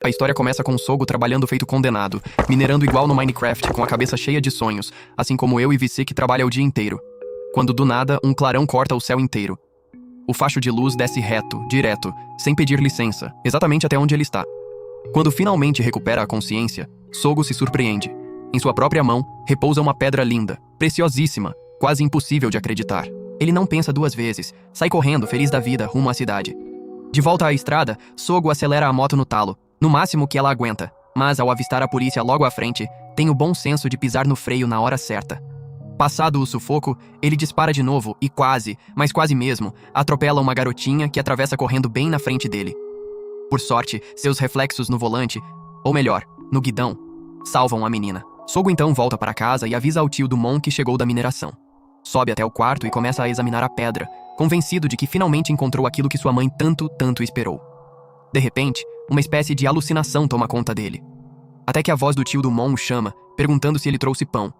A história começa com Sogo trabalhando feito condenado, minerando igual no Minecraft, com a cabeça cheia de sonhos, assim como eu e VC que trabalha o dia inteiro. Quando do nada, um clarão corta o céu inteiro. O facho de luz desce reto, direto, sem pedir licença, exatamente até onde ele está. Quando finalmente recupera a consciência, Sogo se surpreende. Em sua própria mão, repousa uma pedra linda, preciosíssima, quase impossível de acreditar. Ele não pensa duas vezes, sai correndo, feliz da vida, rumo à cidade. De volta à estrada, Sogo acelera a moto no talo, no máximo que ela aguenta, mas ao avistar a polícia logo à frente, tem o bom senso de pisar no freio na hora certa. Passado o sufoco, ele dispara de novo e quase, mas quase mesmo, atropela uma garotinha que atravessa correndo bem na frente dele. Por sorte, seus reflexos no volante, ou melhor, no guidão, salvam a menina. Sogo então volta para casa e avisa ao tio do Mon que chegou da mineração. Sobe até o quarto e começa a examinar a pedra, convencido de que finalmente encontrou aquilo que sua mãe tanto esperou. De repente, uma espécie de alucinação toma conta dele. Até que a voz do tio do Mon o chama, perguntando se ele trouxe pão.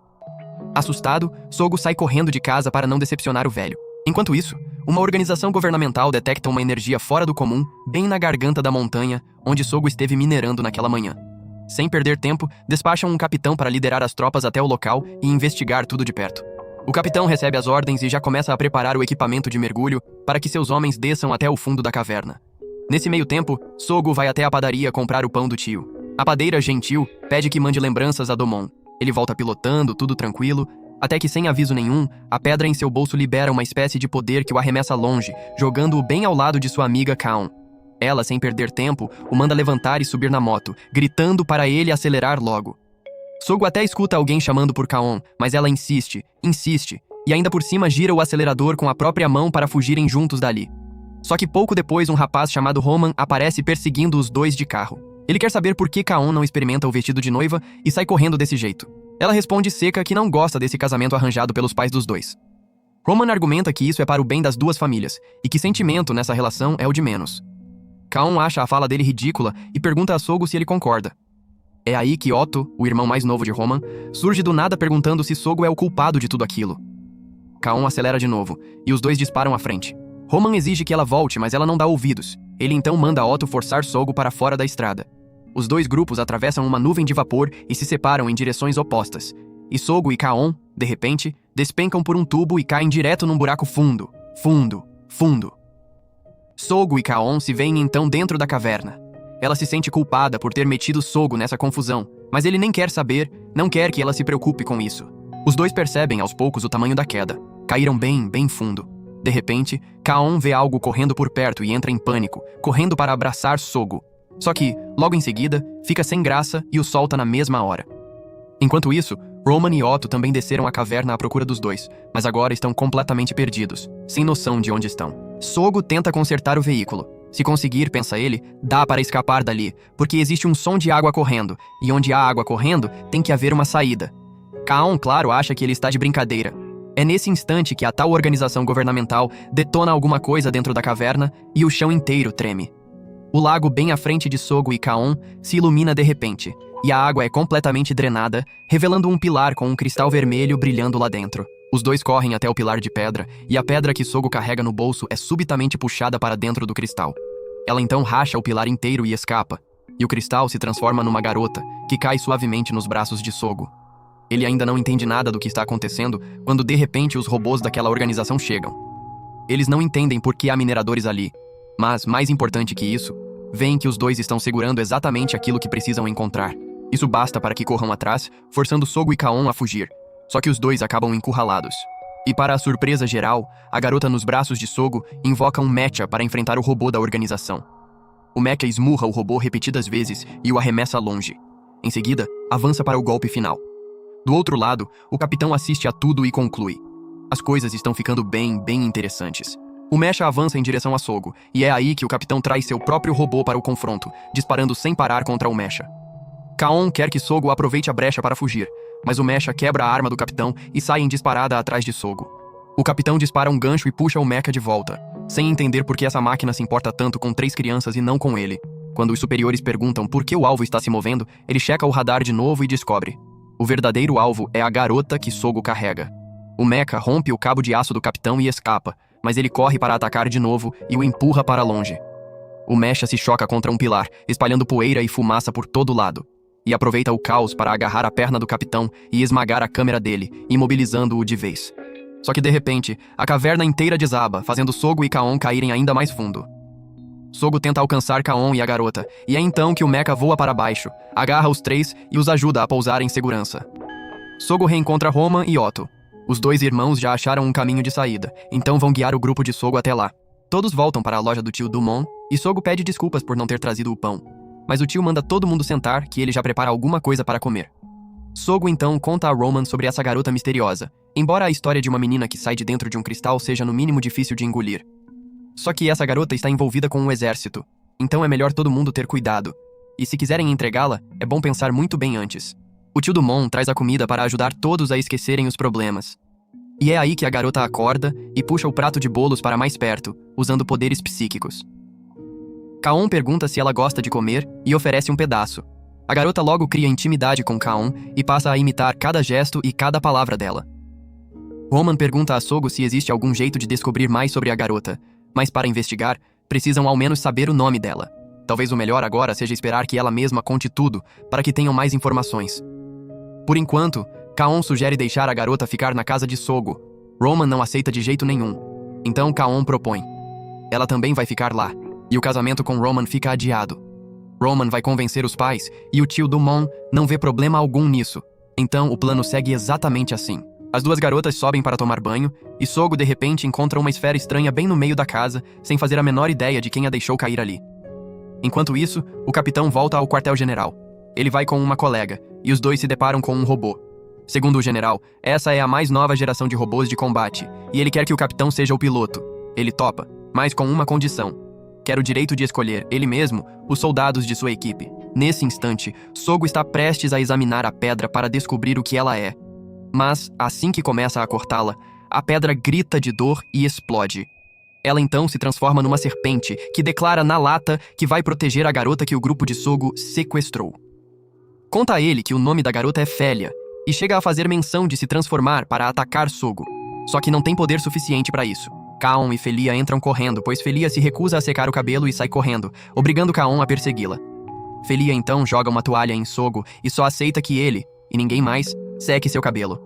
Assustado, Sogo sai correndo de casa para não decepcionar o velho. Enquanto isso, uma organização governamental detecta uma energia fora do comum, bem na garganta da montanha, onde Sogo esteve minerando naquela manhã. Sem perder tempo, despacham um capitão para liderar as tropas até o local e investigar tudo de perto. O capitão recebe as ordens e já começa a preparar o equipamento de mergulho para que seus homens desçam até o fundo da caverna. Nesse meio tempo, Sogo vai até a padaria comprar o pão do tio. A padeira, gentil, pede que mande lembranças a Domon. Ele volta pilotando, tudo tranquilo, até que sem aviso nenhum, a pedra em seu bolso libera uma espécie de poder que o arremessa longe, jogando-o bem ao lado de sua amiga Kaon. Ela, sem perder tempo, o manda levantar e subir na moto, gritando para ele acelerar logo. Sogo até escuta alguém chamando por Kaon, mas ela insiste, e ainda por cima gira o acelerador com a própria mão para fugirem juntos dali. Só que pouco depois um rapaz chamado Roman aparece perseguindo os dois de carro. Ele quer saber por que Kaon não experimenta o vestido de noiva e sai correndo desse jeito. Ela responde seca que não gosta desse casamento arranjado pelos pais dos dois. Roman argumenta que isso é para o bem das duas famílias e que sentimento nessa relação é o de menos. Kaon acha a fala dele ridícula e pergunta a Sogo se ele concorda. É aí que Otto, o irmão mais novo de Roman, surge do nada perguntando se Sogo é o culpado de tudo aquilo. Kaon acelera de novo e os dois disparam à frente. Roman exige que ela volte, mas ela não dá ouvidos. Ele então manda Otto forçar Sogo para fora da estrada. Os dois grupos atravessam uma nuvem de vapor e se separam em direções opostas. E Sogo e Kaon, de repente, despencam por um tubo e caem direto num buraco fundo. Sogo e Kaon se veem então dentro da caverna. Ela se sente culpada por ter metido Sogo nessa confusão, mas ele nem quer saber, não quer que ela se preocupe com isso. Os dois percebem aos poucos o tamanho da queda. Caíram bem fundo. De repente, Kaon vê algo correndo por perto e entra em pânico, correndo para abraçar Sogo. Só que, logo em seguida, fica sem graça e o solta na mesma hora. Enquanto isso, Roman e Otto também desceram a caverna à procura dos dois, mas agora estão completamente perdidos, sem noção de onde estão. Sogo tenta consertar o veículo. Se conseguir, pensa ele, dá para escapar dali, porque existe um som de água correndo, e onde há água correndo, tem que haver uma saída. Kaon, claro, acha que ele está de brincadeira. É nesse instante que a tal organização governamental detona alguma coisa dentro da caverna e o chão inteiro treme. O lago bem à frente de Sogo e Kaon se ilumina de repente, e a água é completamente drenada, revelando um pilar com um cristal vermelho brilhando lá dentro. Os dois correm até o pilar de pedra, e a pedra que Sogo carrega no bolso é subitamente puxada para dentro do cristal. Ela então racha o pilar inteiro e escapa, e o cristal se transforma numa garota, que cai suavemente nos braços de Sogo. Ele ainda não entende nada do que está acontecendo quando de repente os robôs daquela organização chegam. Eles não entendem por que há mineradores ali, mas, mais importante que isso, veem que os dois estão segurando exatamente aquilo que precisam encontrar. Isso basta para que corram atrás, forçando Sogo e Kaon a fugir. Só que os dois acabam encurralados. E para a surpresa geral, a garota nos braços de Sogo invoca um mecha para enfrentar o robô da organização. O mecha esmurra o robô repetidas vezes e o arremessa longe. Em seguida, avança para o golpe final. Do outro lado, o capitão assiste a tudo e conclui. As coisas estão ficando bem interessantes. O mecha avança em direção a Sogo, e é aí que o capitão traz seu próprio robô para o confronto, disparando sem parar contra o mecha. Kaon quer que Sogo aproveite a brecha para fugir, mas o mecha quebra a arma do capitão e sai em disparada atrás de Sogo. O capitão dispara um gancho e puxa o mecha de volta, sem entender por que essa máquina se importa tanto com 3 crianças e não com ele. Quando os superiores perguntam por que o alvo está se movendo, ele checa o radar de novo e descobre. O verdadeiro alvo é a garota que Sogo carrega. O mecha rompe o cabo de aço do capitão e escapa, mas ele corre para atacar de novo e o empurra para longe. O mecha se choca contra um pilar, espalhando poeira e fumaça por todo lado. E aproveita o caos para agarrar a perna do capitão e esmagar a câmera dele, imobilizando-o de vez. Só que de repente, a caverna inteira desaba, fazendo Sogo e Kaon caírem ainda mais fundo. Sogo tenta alcançar Kaon e a garota, e é então que o mecha voa para baixo, agarra os três e os ajuda a pousar em segurança. Sogo reencontra Roman e Otto. Os dois irmãos já acharam um caminho de saída, então vão guiar o grupo de Sogo até lá. Todos voltam para a loja do tio Dumont, e Sogo pede desculpas por não ter trazido o pão. Mas o tio manda todo mundo sentar, que ele já prepara alguma coisa para comer. Sogo então conta a Roman sobre essa garota misteriosa, embora a história de uma menina que sai de dentro de um cristal seja no mínimo difícil de engolir. Só que essa garota está envolvida com um exército, então é melhor todo mundo ter cuidado. E se quiserem entregá-la, é bom pensar muito bem antes. O tio Dumont traz a comida para ajudar todos a esquecerem os problemas. E é aí que a garota acorda e puxa o prato de bolos para mais perto, usando poderes psíquicos. Kaon pergunta se ela gosta de comer e oferece um pedaço. A garota logo cria intimidade com Kaon e passa a imitar cada gesto e cada palavra dela. Roman pergunta a Sogo se existe algum jeito de descobrir mais sobre a garota, mas para investigar, precisam ao menos saber o nome dela. Talvez o melhor agora seja esperar que ela mesma conte tudo, para que tenham mais informações. Por enquanto, Kaon sugere deixar a garota ficar na casa de Sogo. Roman não aceita de jeito nenhum. Então Kaon propõe. Ela também vai ficar lá, e o casamento com Roman fica adiado. Roman vai convencer os pais, e o tio Dumont não vê problema algum nisso. Então o plano segue exatamente assim. As duas garotas sobem para tomar banho, e Sogo de repente encontra uma esfera estranha bem no meio da casa, sem fazer a menor ideia de quem a deixou cair ali. Enquanto isso, o capitão volta ao quartel-general. Ele vai com uma colega, e os dois se deparam com um robô. Segundo o general, essa é a mais nova geração de robôs de combate, e ele quer que o capitão seja o piloto. Ele topa, mas com uma condição. Quer o direito de escolher, ele mesmo, os soldados de sua equipe. Nesse instante, Sogo está prestes a examinar a pedra para descobrir o que ela é. Mas, assim que começa a cortá-la, a pedra grita de dor e explode. Ela então se transforma numa serpente, que declara na lata que vai proteger a garota que o grupo de Sogo sequestrou. Conta a ele que o nome da garota é Félia, e chega a fazer menção de se transformar para atacar Sogo. Só que não tem poder suficiente para isso. Kaon e Felia entram correndo, pois Felia se recusa a secar o cabelo e sai correndo, obrigando Kaon a persegui-la. Felia então joga uma toalha em Sogo e só aceita que ele, e ninguém mais, seque seu cabelo.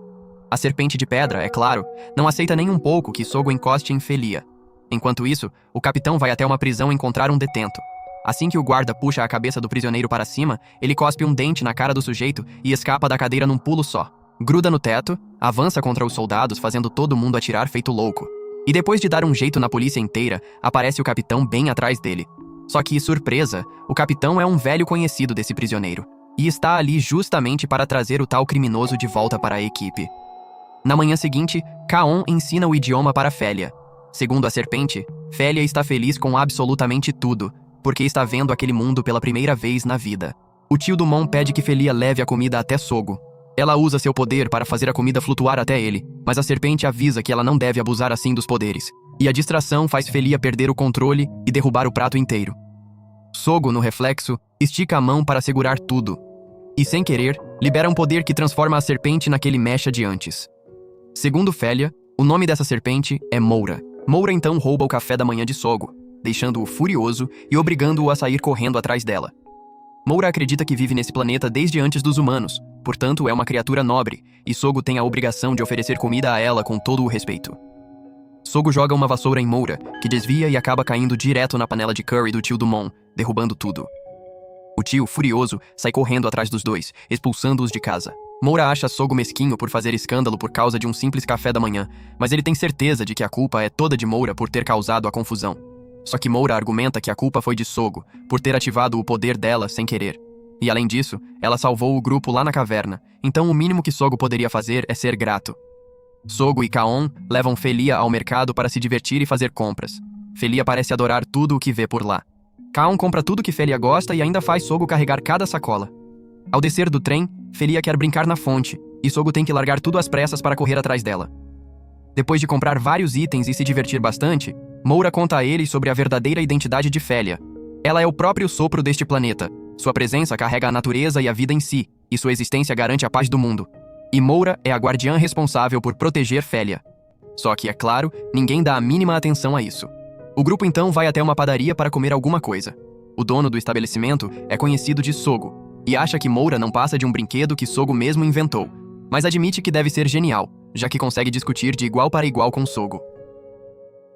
A serpente de pedra, é claro, não aceita nem um pouco que Sogo encoste em Felia. Enquanto isso, o capitão vai até uma prisão encontrar um detento. Assim que o guarda puxa a cabeça do prisioneiro para cima, ele cospe um dente na cara do sujeito e escapa da cadeira num pulo só. Gruda no teto, avança contra os soldados fazendo todo mundo atirar feito louco. E depois de dar um jeito na polícia inteira, aparece o capitão bem atrás dele. Só que, surpresa, o capitão é um velho conhecido desse prisioneiro, e está ali justamente para trazer o tal criminoso de volta para a equipe. Na manhã seguinte, Kaon ensina o idioma para Félia. Segundo a serpente, Félia está feliz com absolutamente tudo, porque está vendo aquele mundo pela primeira vez na vida. O tio Dumont pede que Felia leve a comida até Sogo. Ela usa seu poder para fazer a comida flutuar até ele, mas a serpente avisa que ela não deve abusar assim dos poderes. E a distração faz Felia perder o controle e derrubar o prato inteiro. Sogo, no reflexo, estica a mão para segurar tudo. E, sem querer, libera um poder que transforma a serpente naquele mecha de antes. Segundo Félia, o nome dessa serpente é Moura. Moura então rouba o café da manhã de Sogo, deixando-o furioso e obrigando-o a sair correndo atrás dela. Moura acredita que vive nesse planeta desde antes dos humanos, portanto é uma criatura nobre, e Sogo tem a obrigação de oferecer comida a ela com todo o respeito. Sogo joga uma vassoura em Moura, que desvia e acaba caindo direto na panela de curry do tio Dumont, derrubando tudo. O tio, furioso, sai correndo atrás dos dois, expulsando-os de casa. Moura acha Sogo mesquinho por fazer escândalo por causa de um simples café da manhã, mas ele tem certeza de que a culpa é toda de Moura por ter causado a confusão. Só que Moura argumenta que a culpa foi de Sogo, por ter ativado o poder dela sem querer. E além disso, ela salvou o grupo lá na caverna, então o mínimo que Sogo poderia fazer é ser grato. Sogo e Kaon levam Felia ao mercado para se divertir e fazer compras. Felia parece adorar tudo o que vê por lá. Kaon compra tudo que Felia gosta e ainda faz Sogo carregar cada sacola. Ao descer do trem, Felia quer brincar na fonte, e Sogo tem que largar tudo às pressas para correr atrás dela. Depois de comprar vários itens e se divertir bastante, Moura conta a ele sobre a verdadeira identidade de Félia. Ela é o próprio sopro deste planeta. Sua presença carrega a natureza e a vida em si, e sua existência garante a paz do mundo. E Moura é a guardiã responsável por proteger Félia. Só que, é claro, ninguém dá a mínima atenção a isso. O grupo então vai até uma padaria para comer alguma coisa. O dono do estabelecimento é conhecido de Sogo e acha que Moura não passa de um brinquedo que Sogo mesmo inventou, mas admite que deve ser genial, já que consegue discutir de igual para igual com Sogo.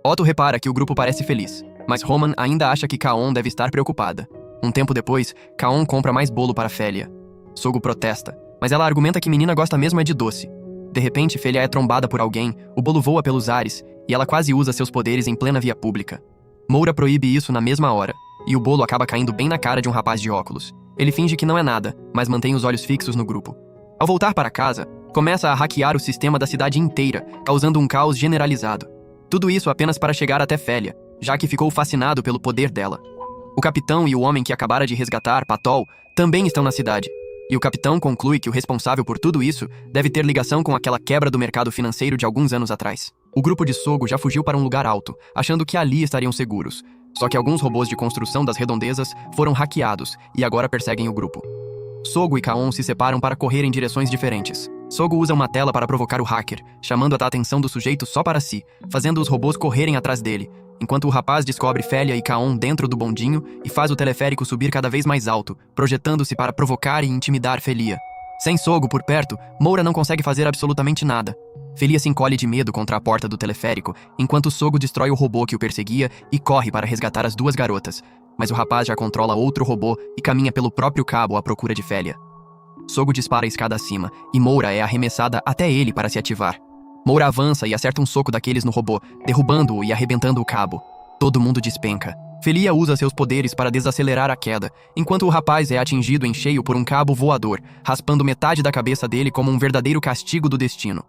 Otto repara que o grupo parece feliz, mas Roman ainda acha que Kaon deve estar preocupada. Um tempo depois, Kaon compra mais bolo para Félia. Sogo protesta, mas ela argumenta que menina gosta mesmo é de doce. De repente, Félia é trombada por alguém, o bolo voa pelos ares e ela quase usa seus poderes em plena via pública. Moura proíbe isso na mesma hora, e o bolo acaba caindo bem na cara de um rapaz de óculos. Ele finge que não é nada, mas mantém os olhos fixos no grupo. Ao voltar para casa, começa a hackear o sistema da cidade inteira, causando um caos generalizado. Tudo isso apenas para chegar até Félia, já que ficou fascinado pelo poder dela. O capitão e o homem que acabara de resgatar, Patol, também estão na cidade. E o capitão conclui que o responsável por tudo isso deve ter ligação com aquela quebra do mercado financeiro de alguns anos atrás. O grupo de Sogo já fugiu para um lugar alto, achando que ali estariam seguros. Só que alguns robôs de construção das redondezas foram hackeados e agora perseguem o grupo. Sogo e Kaon se separam para correr em direções diferentes. Sogo usa uma tela para provocar o hacker, chamando a atenção do sujeito só para si, fazendo os robôs correrem atrás dele, enquanto o rapaz descobre Félia e Kaon dentro do bondinho e faz o teleférico subir cada vez mais alto, projetando-se para provocar e intimidar Félia. Sem Sogo por perto, Moura não consegue fazer absolutamente nada. Félia se encolhe de medo contra a porta do teleférico, enquanto Sogo destrói o robô que o perseguia e corre para resgatar as duas garotas. Mas o rapaz já controla outro robô e caminha pelo próprio cabo à procura de Félia. Sogo dispara a escada acima, e Moura é arremessada até ele para se ativar. Moura avança e acerta um soco daqueles no robô, derrubando-o e arrebentando o cabo. Todo mundo despenca. Félia usa seus poderes para desacelerar a queda, enquanto o rapaz é atingido em cheio por um cabo voador, raspando metade da cabeça dele como um verdadeiro castigo do destino.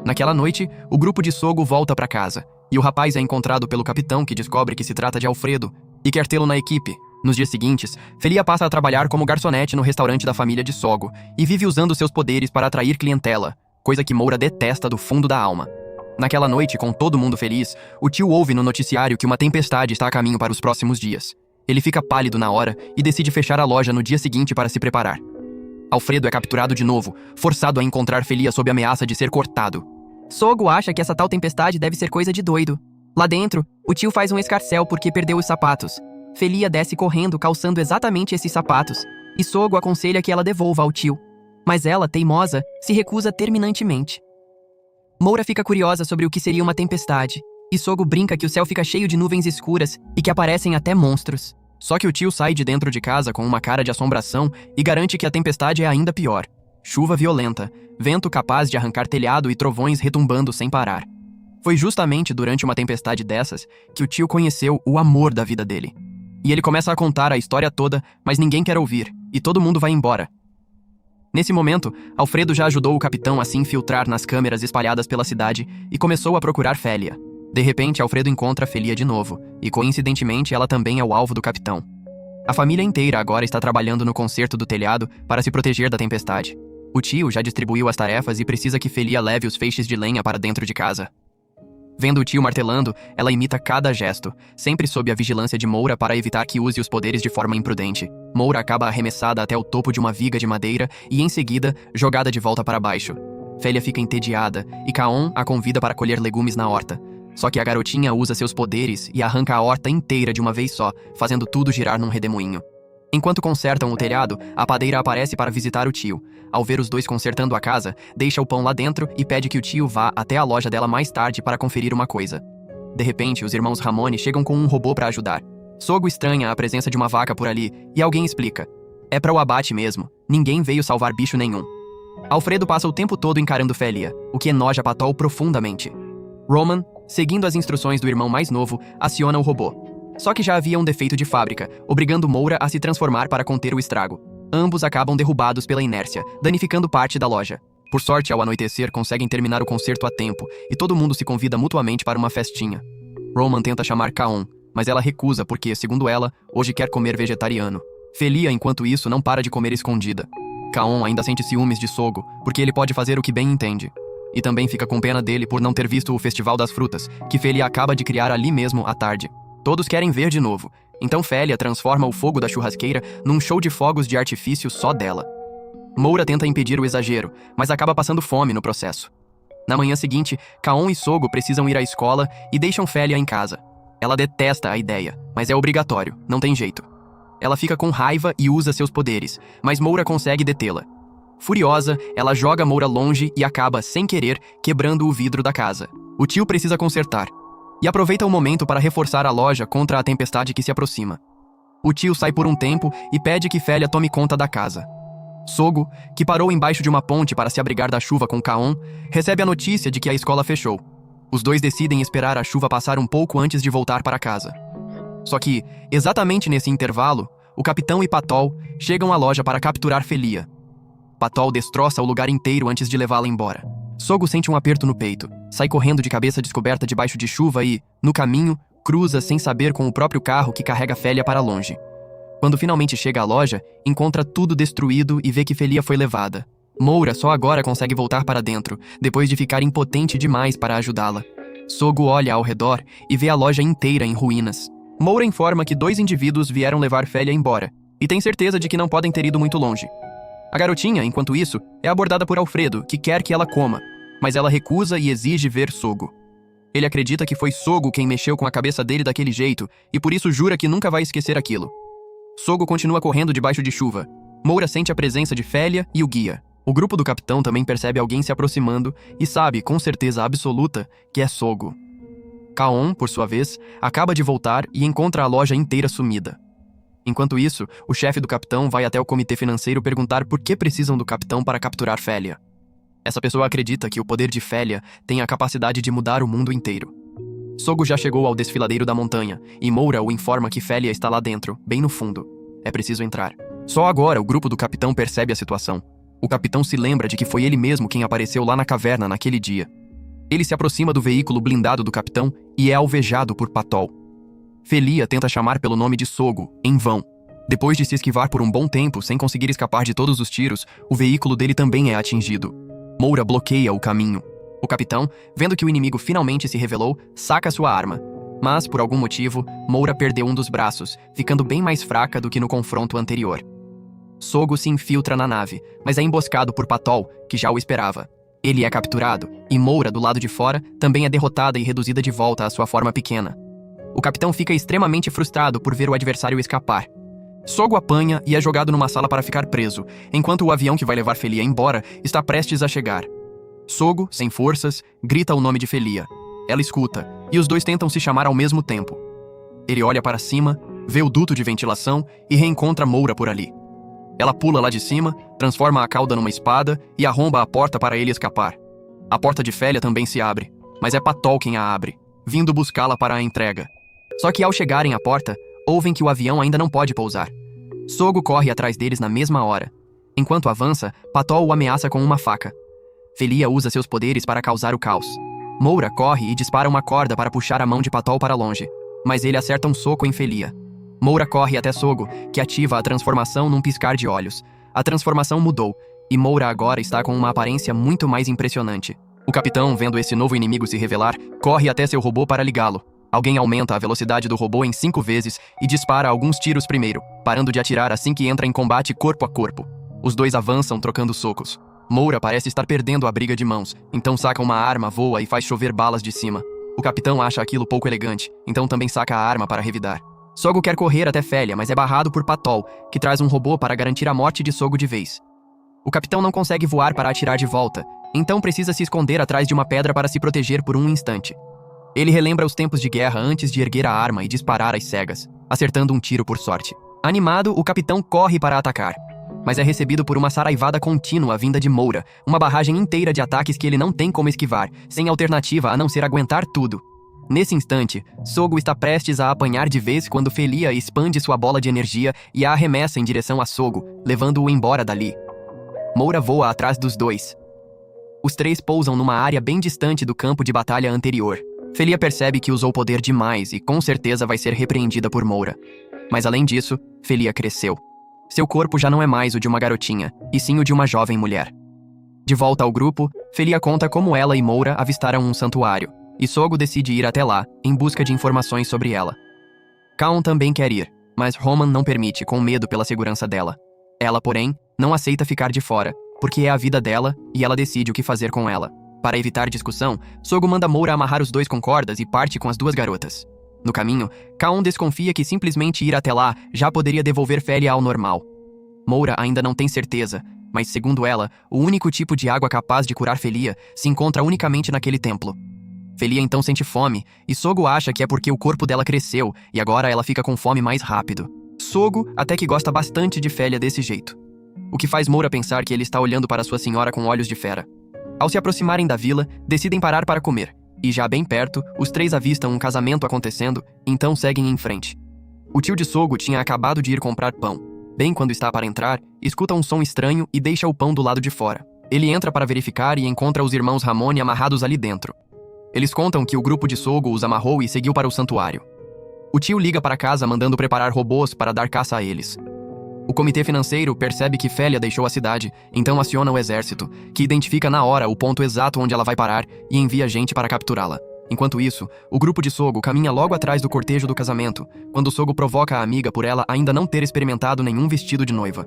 Naquela noite, o grupo de Sogo volta para casa, e o rapaz é encontrado pelo capitão, que descobre que se trata de Alfredo e quer tê-lo na equipe. Nos dias seguintes, Félia passa a trabalhar como garçonete no restaurante da família de Sogo e vive usando seus poderes para atrair clientela, coisa que Moura detesta do fundo da alma. Naquela noite, com todo mundo feliz, o tio ouve no noticiário que uma tempestade está a caminho para os próximos dias. Ele fica pálido na hora e decide fechar a loja no dia seguinte para se preparar. Alfredo é capturado de novo, forçado a encontrar Félia sob ameaça de ser cortado. Sogo acha que essa tal tempestade deve ser coisa de doido. Lá dentro, o tio faz um escarcéu porque perdeu os sapatos. Félia desce correndo, calçando exatamente esses sapatos, e Sogo aconselha que ela devolva ao tio. Mas ela, teimosa, se recusa terminantemente. Moura fica curiosa sobre o que seria uma tempestade, e Sogo brinca que o céu fica cheio de nuvens escuras e que aparecem até monstros. Só que o tio sai de dentro de casa com uma cara de assombração e garante que a tempestade é ainda pior. Chuva violenta, vento capaz de arrancar telhado e trovões retumbando sem parar. Foi justamente durante uma tempestade dessas que o tio conheceu o amor da vida dele. E ele começa a contar a história toda, mas ninguém quer ouvir, e todo mundo vai embora. Nesse momento, Alfredo já ajudou o capitão a se infiltrar nas câmeras espalhadas pela cidade e começou a procurar Félia. De repente, Alfredo encontra Félia de novo, e coincidentemente ela também é o alvo do capitão. A família inteira agora está trabalhando no conserto do telhado para se proteger da tempestade. O tio já distribuiu as tarefas e precisa que Félia leve os feixes de lenha para dentro de casa. Vendo o tio martelando, ela imita cada gesto, sempre sob a vigilância de Moura para evitar que use os poderes de forma imprudente. Moura acaba arremessada até o topo de uma viga de madeira e, em seguida, jogada de volta para baixo. Félia fica entediada e Kaon a convida para colher legumes na horta. Só que a garotinha usa seus poderes e arranca a horta inteira de uma vez só, fazendo tudo girar num redemoinho. Enquanto consertam o telhado, a padeira aparece para visitar o tio. Ao ver os dois consertando a casa, deixa o pão lá dentro e pede que o tio vá até a loja dela mais tarde para conferir uma coisa. De repente, os irmãos Ramone chegam com um robô para ajudar. Sogo estranha a presença de uma vaca por ali e alguém explica. É para o abate mesmo, ninguém veio salvar bicho nenhum. Alfredo passa o tempo todo encarando Félia, o que enoja Patol profundamente. Roman, seguindo as instruções do irmão mais novo, aciona o robô. Só que já havia um defeito de fábrica, obrigando Moura a se transformar para conter o estrago. Ambos acabam derrubados pela inércia, danificando parte da loja. Por sorte, ao anoitecer, conseguem terminar o concerto a tempo, e todo mundo se convida mutuamente para uma festinha. Roman tenta chamar Kaon, mas ela recusa porque, segundo ela, hoje quer comer vegetariano. Félia, enquanto isso, não para de comer escondida. Kaon ainda sente ciúmes de Sogo, porque ele pode fazer o que bem entende. E também fica com pena dele por não ter visto o Festival das Frutas, que Félia acaba de criar ali mesmo à tarde. Todos querem ver de novo, então Félia transforma o fogo da churrasqueira num show de fogos de artifício só dela. Moura tenta impedir o exagero, mas acaba passando fome no processo. Na manhã seguinte, Kaon e Sogo precisam ir à escola e deixam Félia em casa. Ela detesta a ideia, mas é obrigatório, não tem jeito. Ela fica com raiva e usa seus poderes, mas Moura consegue detê-la. Furiosa, ela joga Moura longe e acaba, sem querer, quebrando o vidro da casa. O tio precisa consertar. E aproveita o momento para reforçar a loja contra a tempestade que se aproxima. O tio sai por um tempo e pede que Félia tome conta da casa. Sogo, que parou embaixo de uma ponte para se abrigar da chuva com Kaon, recebe a notícia de que a escola fechou. Os dois decidem esperar a chuva passar um pouco antes de voltar para casa. Só que, exatamente nesse intervalo, o capitão e Patol chegam à loja para capturar Felia. Patol destroça o lugar inteiro antes de levá-la embora. Sogo sente um aperto no peito, sai correndo de cabeça descoberta debaixo de chuva e, no caminho, cruza sem saber com o próprio carro que carrega Félia para longe. Quando finalmente chega à loja, encontra tudo destruído e vê que Felia foi levada. Moura só agora consegue voltar para dentro, depois de ficar impotente demais para ajudá-la. Sogo olha ao redor e vê a loja inteira em ruínas. Moura informa que 2 indivíduos vieram levar Félia embora, e tem certeza de que não podem ter ido muito longe. A garotinha, enquanto isso, é abordada por Alfredo, que quer que ela coma, mas ela recusa e exige ver Sogo. Ele acredita que foi Sogo quem mexeu com a cabeça dele daquele jeito, e por isso jura que nunca vai esquecer aquilo. Sogo continua correndo debaixo de chuva. Moura sente a presença de Félia e o guia. O grupo do capitão também percebe alguém se aproximando e sabe, com certeza absoluta, que é Sogo. Kaon, por sua vez, acaba de voltar e encontra a loja inteira sumida. Enquanto isso, o chefe do capitão vai até o comitê financeiro perguntar por que precisam do capitão para capturar Félia. Essa pessoa acredita que o poder de Félia tem a capacidade de mudar o mundo inteiro. Sogo já chegou ao desfiladeiro da montanha, e Moura o informa que Félia está lá dentro, bem no fundo. É preciso entrar. Só agora o grupo do capitão percebe a situação. O capitão se lembra de que foi ele mesmo quem apareceu lá na caverna naquele dia. Ele se aproxima do veículo blindado do capitão e é alvejado por Patol. Felia tenta chamar pelo nome de Sogo, em vão. Depois de se esquivar por um bom tempo sem conseguir escapar de todos os tiros, o veículo dele também é atingido. Moura bloqueia o caminho. O capitão, vendo que o inimigo finalmente se revelou, saca sua arma. Mas, por algum motivo, Moura perdeu um dos braços, ficando bem mais fraca do que no confronto anterior. Sogo se infiltra na nave, mas é emboscado por Patol, que já o esperava. Ele é capturado, e Moura, do lado de fora, também é derrotada e reduzida de volta à sua forma pequena. O capitão fica extremamente frustrado por ver o adversário escapar. Sogo apanha e é jogado numa sala para ficar preso, enquanto o avião que vai levar Felia embora está prestes a chegar. Sogo, sem forças, grita o nome de Felia. Ela escuta, e os dois tentam se chamar ao mesmo tempo. Ele olha para cima, vê o duto de ventilação e reencontra Moura por ali. Ela pula lá de cima, transforma a cauda numa espada e arromba a porta para ele escapar. A porta de Félia também se abre, mas é Patol quem a abre, vindo buscá-la para a entrega. Só que ao chegarem à porta, ouvem que o avião ainda não pode pousar. Sogo corre atrás deles na mesma hora. Enquanto avança, Patol o ameaça com uma faca. Felia usa seus poderes para causar o caos. Moura corre e dispara uma corda para puxar a mão de Patol para longe, mas ele acerta um soco em Felia. Moura corre até Sogo, que ativa a transformação num piscar de olhos. A transformação mudou, e Moura agora está com uma aparência muito mais impressionante. O capitão, vendo esse novo inimigo se revelar, corre até seu robô para ligá-lo. Alguém aumenta a velocidade do robô em 5 vezes e dispara alguns tiros primeiro, parando de atirar assim que entra em combate corpo a corpo. Os dois avançam trocando socos. Moura parece estar perdendo a briga de mãos, então saca uma arma, voa e faz chover balas de cima. O capitão acha aquilo pouco elegante, então também saca a arma para revidar. Sogo quer correr até Félia, mas é barrado por Patol, que traz um robô para garantir a morte de Sogo de vez. O capitão não consegue voar para atirar de volta, então precisa se esconder atrás de uma pedra para se proteger por um instante. Ele relembra os tempos de guerra antes de erguer a arma e disparar às cegas, acertando um tiro por sorte. Animado, o capitão corre para atacar, mas é recebido por uma saraivada contínua vinda de Moura, uma barragem inteira de ataques que ele não tem como esquivar, sem alternativa a não ser aguentar tudo. Nesse instante, Sogo está prestes a apanhar de vez quando Felia expande sua bola de energia e a arremessa em direção a Sogo, levando-o embora dali. Moura voa atrás dos dois. Os três pousam numa área bem distante do campo de batalha anterior. Felia percebe que usou poder demais e com certeza vai ser repreendida por Moura. Mas além disso, Felia cresceu. Seu corpo já não é mais o de uma garotinha, e sim o de uma jovem mulher. De volta ao grupo, Felia conta como ela e Moura avistaram um santuário, e Sogo decide ir até lá, em busca de informações sobre ela. Kaon também quer ir, mas Roman não permite, com medo pela segurança dela. Ela, porém, não aceita ficar de fora, porque é a vida dela e ela decide o que fazer com ela. Para evitar discussão, Sogo manda Moura amarrar os dois com cordas e parte com as duas garotas. No caminho, Kaon desconfia que simplesmente ir até lá já poderia devolver Félia ao normal. Moura ainda não tem certeza, mas segundo ela, o único tipo de água capaz de curar Félia se encontra unicamente naquele templo. Félia então sente fome, e Sogo acha que é porque o corpo dela cresceu e agora ela fica com fome mais rápido. Sogo até que gosta bastante de Félia desse jeito, o que faz Moura pensar que ele está olhando para sua senhora com olhos de fera. Ao se aproximarem da vila, decidem parar para comer, e já bem perto, os três avistam um casamento acontecendo, então seguem em frente. O tio de Sogo tinha acabado de ir comprar pão. Bem quando está para entrar, escuta um som estranho e deixa o pão do lado de fora. Ele entra para verificar e encontra os irmãos Ramone amarrados ali dentro. Eles contam que o grupo de Sogo os amarrou e seguiu para o santuário. O tio liga para casa mandando preparar robôs para dar caça a eles. O comitê financeiro percebe que Félia deixou a cidade, então aciona o exército, que identifica na hora o ponto exato onde ela vai parar e envia gente para capturá-la. Enquanto isso, o grupo de Sogo caminha logo atrás do cortejo do casamento, quando Sogo provoca a amiga por ela ainda não ter experimentado nenhum vestido de noiva.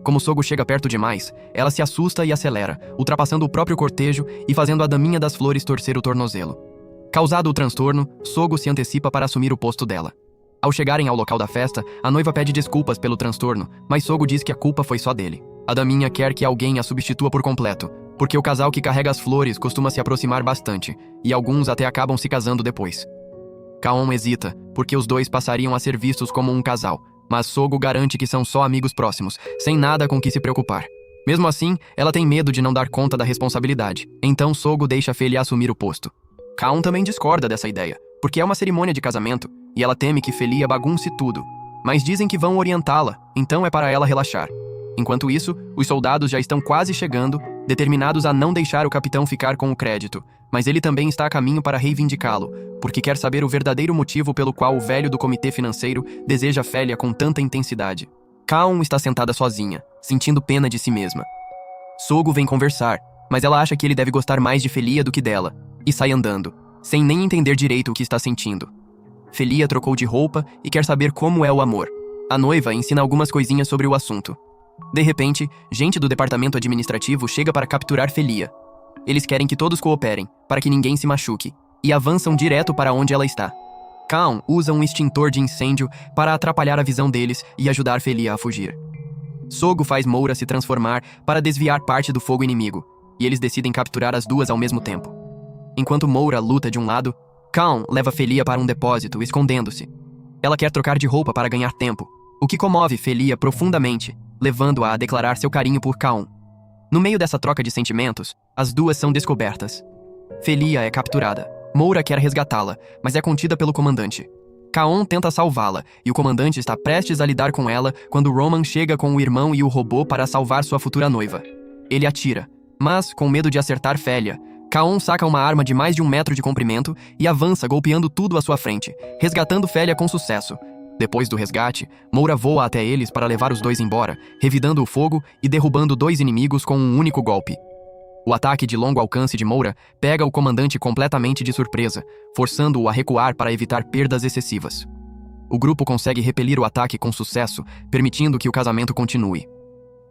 Como Sogo chega perto demais, ela se assusta e acelera, ultrapassando o próprio cortejo e fazendo a daminha das flores torcer o tornozelo. Causado o transtorno, Sogo se antecipa para assumir o posto dela. Ao chegarem ao local da festa, a noiva pede desculpas pelo transtorno, mas Sogo diz que a culpa foi só dele. A daminha quer que alguém a substitua por completo, porque o casal que carrega as flores costuma se aproximar bastante, e alguns até acabam se casando depois. Kaon hesita, porque os dois passariam a ser vistos como um casal, mas Sogo garante que são só amigos próximos, sem nada com que se preocupar. Mesmo assim, ela tem medo de não dar conta da responsabilidade, então Sogo deixa Félia assumir o posto. Kaon também discorda dessa ideia, porque é uma cerimônia de casamento, e ela teme que Félia bagunce tudo, mas dizem que vão orientá-la, então é para ela relaxar. Enquanto isso, os soldados já estão quase chegando, determinados a não deixar o capitão ficar com o crédito, mas ele também está a caminho para reivindicá-lo, porque quer saber o verdadeiro motivo pelo qual o velho do comitê financeiro deseja Félia com tanta intensidade. Kaon está sentada sozinha, sentindo pena de si mesma. Sogo vem conversar, mas ela acha que ele deve gostar mais de Félia do que dela, e sai andando, sem nem entender direito o que está sentindo. Félia trocou de roupa e quer saber como é o amor. A noiva ensina algumas coisinhas sobre o assunto. De repente, gente do departamento administrativo chega para capturar Félia. Eles querem que todos cooperem, para que ninguém se machuque, e avançam direto para onde ela está. Kaon usa um extintor de incêndio para atrapalhar a visão deles e ajudar Félia a fugir. Sogo faz Moura se transformar para desviar parte do fogo inimigo, e eles decidem capturar as duas ao mesmo tempo. Enquanto Moura luta de um lado, Kaon leva Félia para um depósito, escondendo-se. Ela quer trocar de roupa para ganhar tempo, o que comove Félia profundamente, levando-a a declarar seu carinho por Kaon. No meio dessa troca de sentimentos, as duas são descobertas. Félia é capturada. Moura quer resgatá-la, mas é contida pelo comandante. Kaon tenta salvá-la, e o comandante está prestes a lidar com ela quando Roman chega com o irmão e o robô para salvar sua futura noiva. Ele atira, mas, com medo de acertar Félia, Kaon saca uma arma de mais de 1 metro de comprimento e avança golpeando tudo à sua frente, resgatando Félia com sucesso. Depois do resgate, Moura voa até eles para levar os dois embora, revidando o fogo e derrubando 2 inimigos com um único golpe. O ataque de longo alcance de Moura pega o comandante completamente de surpresa, forçando-o a recuar para evitar perdas excessivas. O grupo consegue repelir o ataque com sucesso, permitindo que o casamento continue.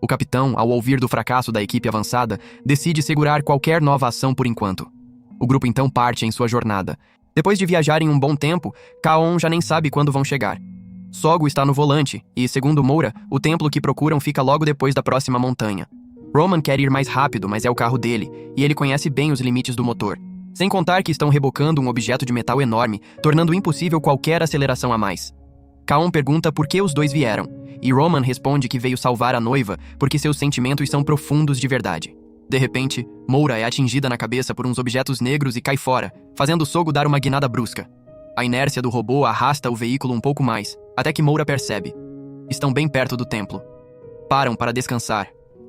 O capitão, ao ouvir do fracasso da equipe avançada, decide segurar qualquer nova ação por enquanto. O grupo então parte em sua jornada. Depois de viajarem um bom tempo, Kaon já nem sabe quando vão chegar. Sogo está no volante e, segundo Moura, o templo que procuram fica logo depois da próxima montanha. Roman quer ir mais rápido, mas é o carro dele, e ele conhece bem os limites do motor. Sem contar que estão rebocando um objeto de metal enorme, tornando impossível qualquer aceleração a mais. Kaon pergunta por que os dois vieram, e Roman responde que veio salvar a noiva porque seus sentimentos são profundos de verdade. De repente, Moura é atingida na cabeça por uns objetos negros e cai fora, fazendo Sogo dar uma guinada brusca. A inércia do robô arrasta o veículo um pouco mais, até que Moura percebe. Estão bem perto do templo. Param para descansar.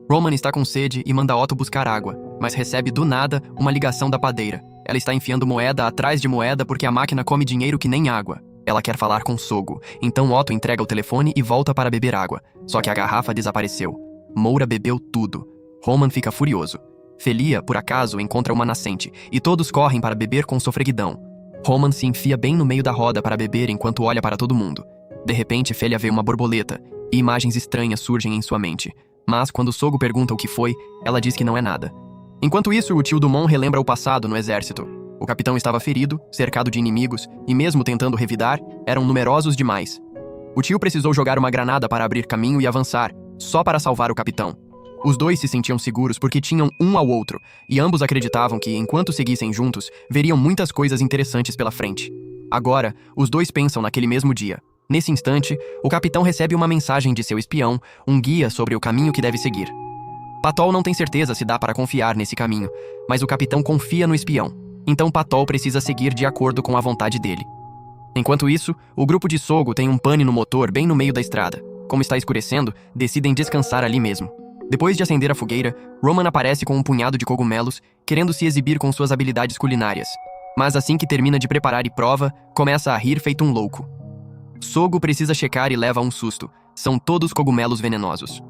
Roman está com sede e manda Otto buscar água, mas recebe do nada uma ligação da padeira. Ela está enfiando moeda atrás de moeda porque a máquina come dinheiro que nem água. Ela quer falar com Sogo, então Otto entrega o telefone e volta para beber água. Só que a garrafa desapareceu. Moura bebeu tudo. Roman fica furioso. Félia, por acaso, encontra uma nascente, e todos correm para beber com sofreguidão. Roman se enfia bem no meio da roda para beber enquanto olha para todo mundo. De repente, Félia vê uma borboleta, e imagens estranhas surgem em sua mente. Mas, quando Sogo pergunta o que foi, ela diz que não é nada. Enquanto isso, o tio Dumont relembra o passado no exército. O capitão estava ferido, cercado de inimigos, e mesmo tentando revidar, eram numerosos demais. O tio precisou jogar uma granada para abrir caminho e avançar, só para salvar o capitão. Os dois se sentiam seguros porque tinham um ao outro, e ambos acreditavam que, enquanto seguissem juntos, veriam muitas coisas interessantes pela frente. Agora, os dois pensam naquele mesmo dia. Nesse instante, o capitão recebe uma mensagem de seu espião, um guia sobre o caminho que deve seguir. Patol não tem certeza se dá para confiar nesse caminho, mas o capitão confia no espião. Então Patol precisa seguir de acordo com a vontade dele. Enquanto isso, o grupo de Sogo tem um pane no motor bem no meio da estrada. Como está escurecendo, decidem descansar ali mesmo. Depois de acender a fogueira, Roman aparece com um punhado de cogumelos, querendo se exibir com suas habilidades culinárias. Mas assim que termina de preparar e prova, começa a rir feito um louco. Sogo precisa checar e leva um susto. São todos cogumelos venenosos.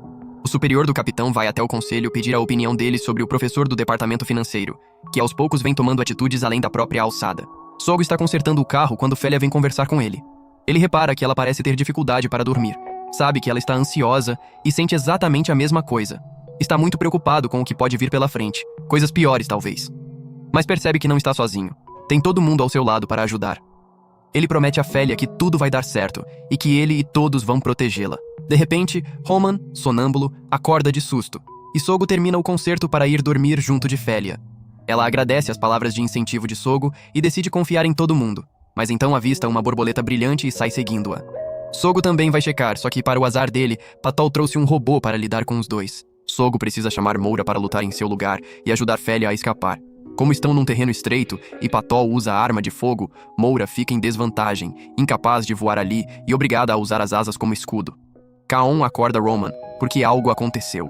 O superior do capitão vai até o conselho pedir a opinião dele sobre o professor do departamento financeiro, que aos poucos vem tomando atitudes além da própria alçada. Sogo está consertando o carro quando Félia vem conversar com ele. Ele repara que ela parece ter dificuldade para dormir. Sabe que ela está ansiosa e sente exatamente a mesma coisa. Está muito preocupado com o que pode vir pela frente. Coisas piores, talvez. Mas percebe que não está sozinho. Tem todo mundo ao seu lado para ajudar. Ele promete a Félia que tudo vai dar certo e que ele e todos vão protegê-la. De repente, Roman, sonâmbulo, acorda de susto. E Sogo termina o concerto para ir dormir junto de Félia. Ela agradece as palavras de incentivo de Sogo e decide confiar em todo mundo. Mas então avista uma borboleta brilhante e sai seguindo-a. Sogo também vai checar, só que para o azar dele, Patol trouxe um robô para lidar com os dois. Sogo precisa chamar Moura para lutar em seu lugar e ajudar Félia a escapar. Como estão num terreno estreito e Patol usa a arma de fogo, Moura fica em desvantagem, incapaz de voar ali e obrigada a usar as asas como escudo. Kaon acorda Roman, porque algo aconteceu.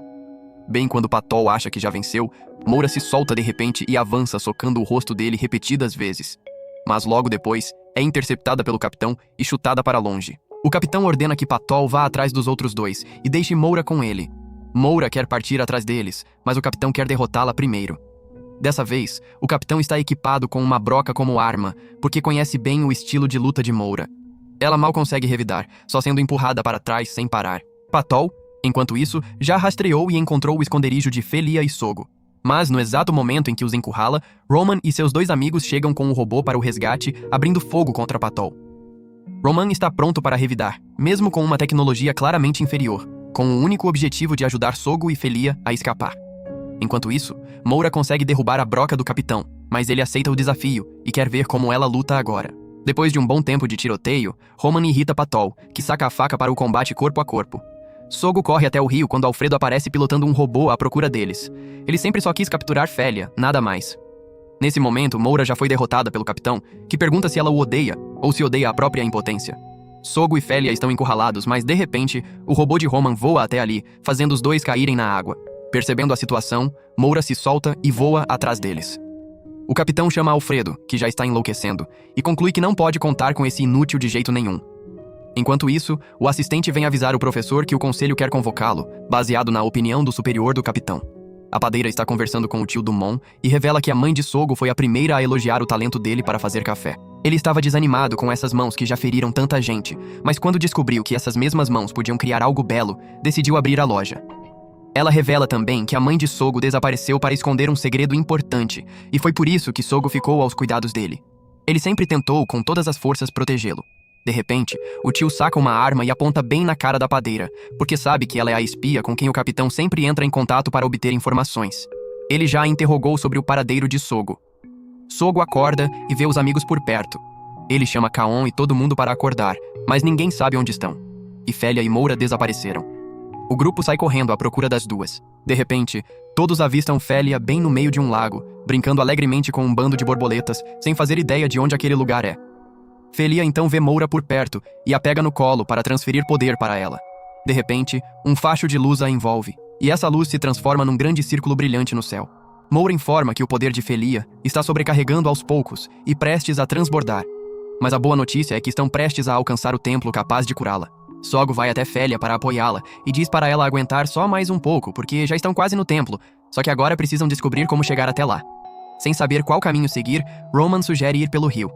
Bem quando Patol acha que já venceu, Moura se solta de repente e avança socando o rosto dele repetidas vezes. Mas logo depois, é interceptada pelo capitão e chutada para longe. O capitão ordena que Patol vá atrás dos outros dois e deixe Moura com ele. Moura quer partir atrás deles, mas o capitão quer derrotá-la primeiro. Dessa vez, o capitão está equipado com uma broca como arma, porque conhece bem o estilo de luta de Moura. Ela mal consegue revidar, só sendo empurrada para trás sem parar. Patol, enquanto isso, já rastreou e encontrou o esconderijo de Félia e Sogo. Mas, no exato momento em que os encurrala, Roman e seus dois amigos chegam com o robô para o resgate, abrindo fogo contra Patol. Roman está pronto para revidar, mesmo com uma tecnologia claramente inferior, com o único objetivo de ajudar Sogo e Félia a escapar. Enquanto isso, Moura consegue derrubar a broca do capitão, mas ele aceita o desafio e quer ver como ela luta agora. Depois de um bom tempo de tiroteio, Roman irrita Patol, que saca a faca para o combate corpo a corpo. Sogo corre até o rio quando Alfredo aparece pilotando um robô à procura deles. Ele sempre só quis capturar Félia, nada mais. Nesse momento, Moura já foi derrotada pelo capitão, que pergunta se ela o odeia, ou se odeia a própria impotência. Sogo e Félia estão encurralados, mas de repente, o robô de Roman voa até ali, fazendo os dois caírem na água. Percebendo a situação, Moura se solta e voa atrás deles. O capitão chama Alfredo, que já está enlouquecendo, e conclui que não pode contar com esse inútil de jeito nenhum. Enquanto isso, o assistente vem avisar o professor que o conselho quer convocá-lo, baseado na opinião do superior do capitão. A padeira está conversando com o tio Dumont e revela que a mãe de Sogo foi a primeira a elogiar o talento dele para fazer café. Ele estava desanimado com essas mãos que já feriram tanta gente, mas quando descobriu que essas mesmas mãos podiam criar algo belo, decidiu abrir a loja. Ela revela também que a mãe de Sogo desapareceu para esconder um segredo importante, e foi por isso que Sogo ficou aos cuidados dele. Ele sempre tentou, com todas as forças, protegê-lo. De repente, o tio saca uma arma e aponta bem na cara da padeira, porque sabe que ela é a espia com quem o capitão sempre entra em contato para obter informações. Ele já a interrogou sobre o paradeiro de Sogo. Sogo acorda e vê os amigos por perto. Ele chama Kaon e todo mundo para acordar, mas ninguém sabe onde estão. E Félia e Moura desapareceram. O grupo sai correndo à procura das duas. De repente, todos avistam Félia bem no meio de um lago, brincando alegremente com um bando de borboletas, sem fazer ideia de onde aquele lugar é. Félia então vê Moura por perto e a pega no colo para transferir poder para ela. De repente, um facho de luz a envolve, e essa luz se transforma num grande círculo brilhante no céu. Moura informa que o poder de Félia está sobrecarregando aos poucos e prestes a transbordar. Mas a boa notícia é que estão prestes a alcançar o templo capaz de curá-la. Sogo vai até Félia para apoiá-la e diz para ela aguentar só mais um pouco, porque já estão quase no templo, só que agora precisam descobrir como chegar até lá. Sem saber qual caminho seguir, Roman sugere ir pelo rio.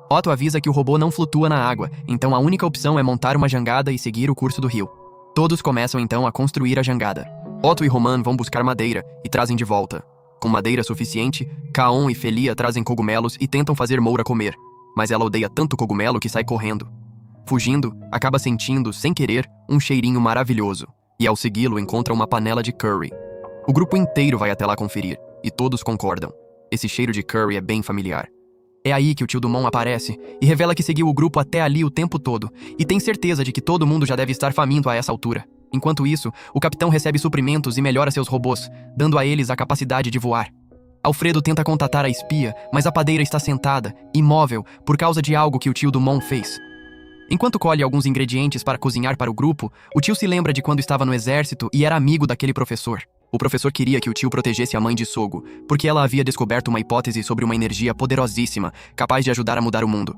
Otto avisa que o robô não flutua na água, então a única opção é montar uma jangada e seguir o curso do rio. Todos começam então a construir a jangada. Otto e Roman vão buscar madeira e trazem de volta. Com madeira suficiente, Kaon e Felia trazem cogumelos e tentam fazer Moura comer, mas ela odeia tanto cogumelo que sai correndo. Fugindo, acaba sentindo, sem querer, um cheirinho maravilhoso, e ao segui-lo encontra uma panela de curry. O grupo inteiro vai até lá conferir, e todos concordam. Esse cheiro de curry é bem familiar. É aí que o tio Dumont aparece e revela que seguiu o grupo até ali o tempo todo, e tem certeza de que todo mundo já deve estar faminto a essa altura. Enquanto isso, o capitão recebe suprimentos e melhora seus robôs, dando a eles a capacidade de voar. Alfredo tenta contatar a espia, mas a padeira está sentada, imóvel, por causa de algo que o tio Dumont fez. Enquanto colhe alguns ingredientes para cozinhar para o grupo, o tio se lembra de quando estava no exército e era amigo daquele professor. O professor queria que o tio protegesse a mãe de Sogo, porque ela havia descoberto uma hipótese sobre uma energia poderosíssima, capaz de ajudar a mudar o mundo.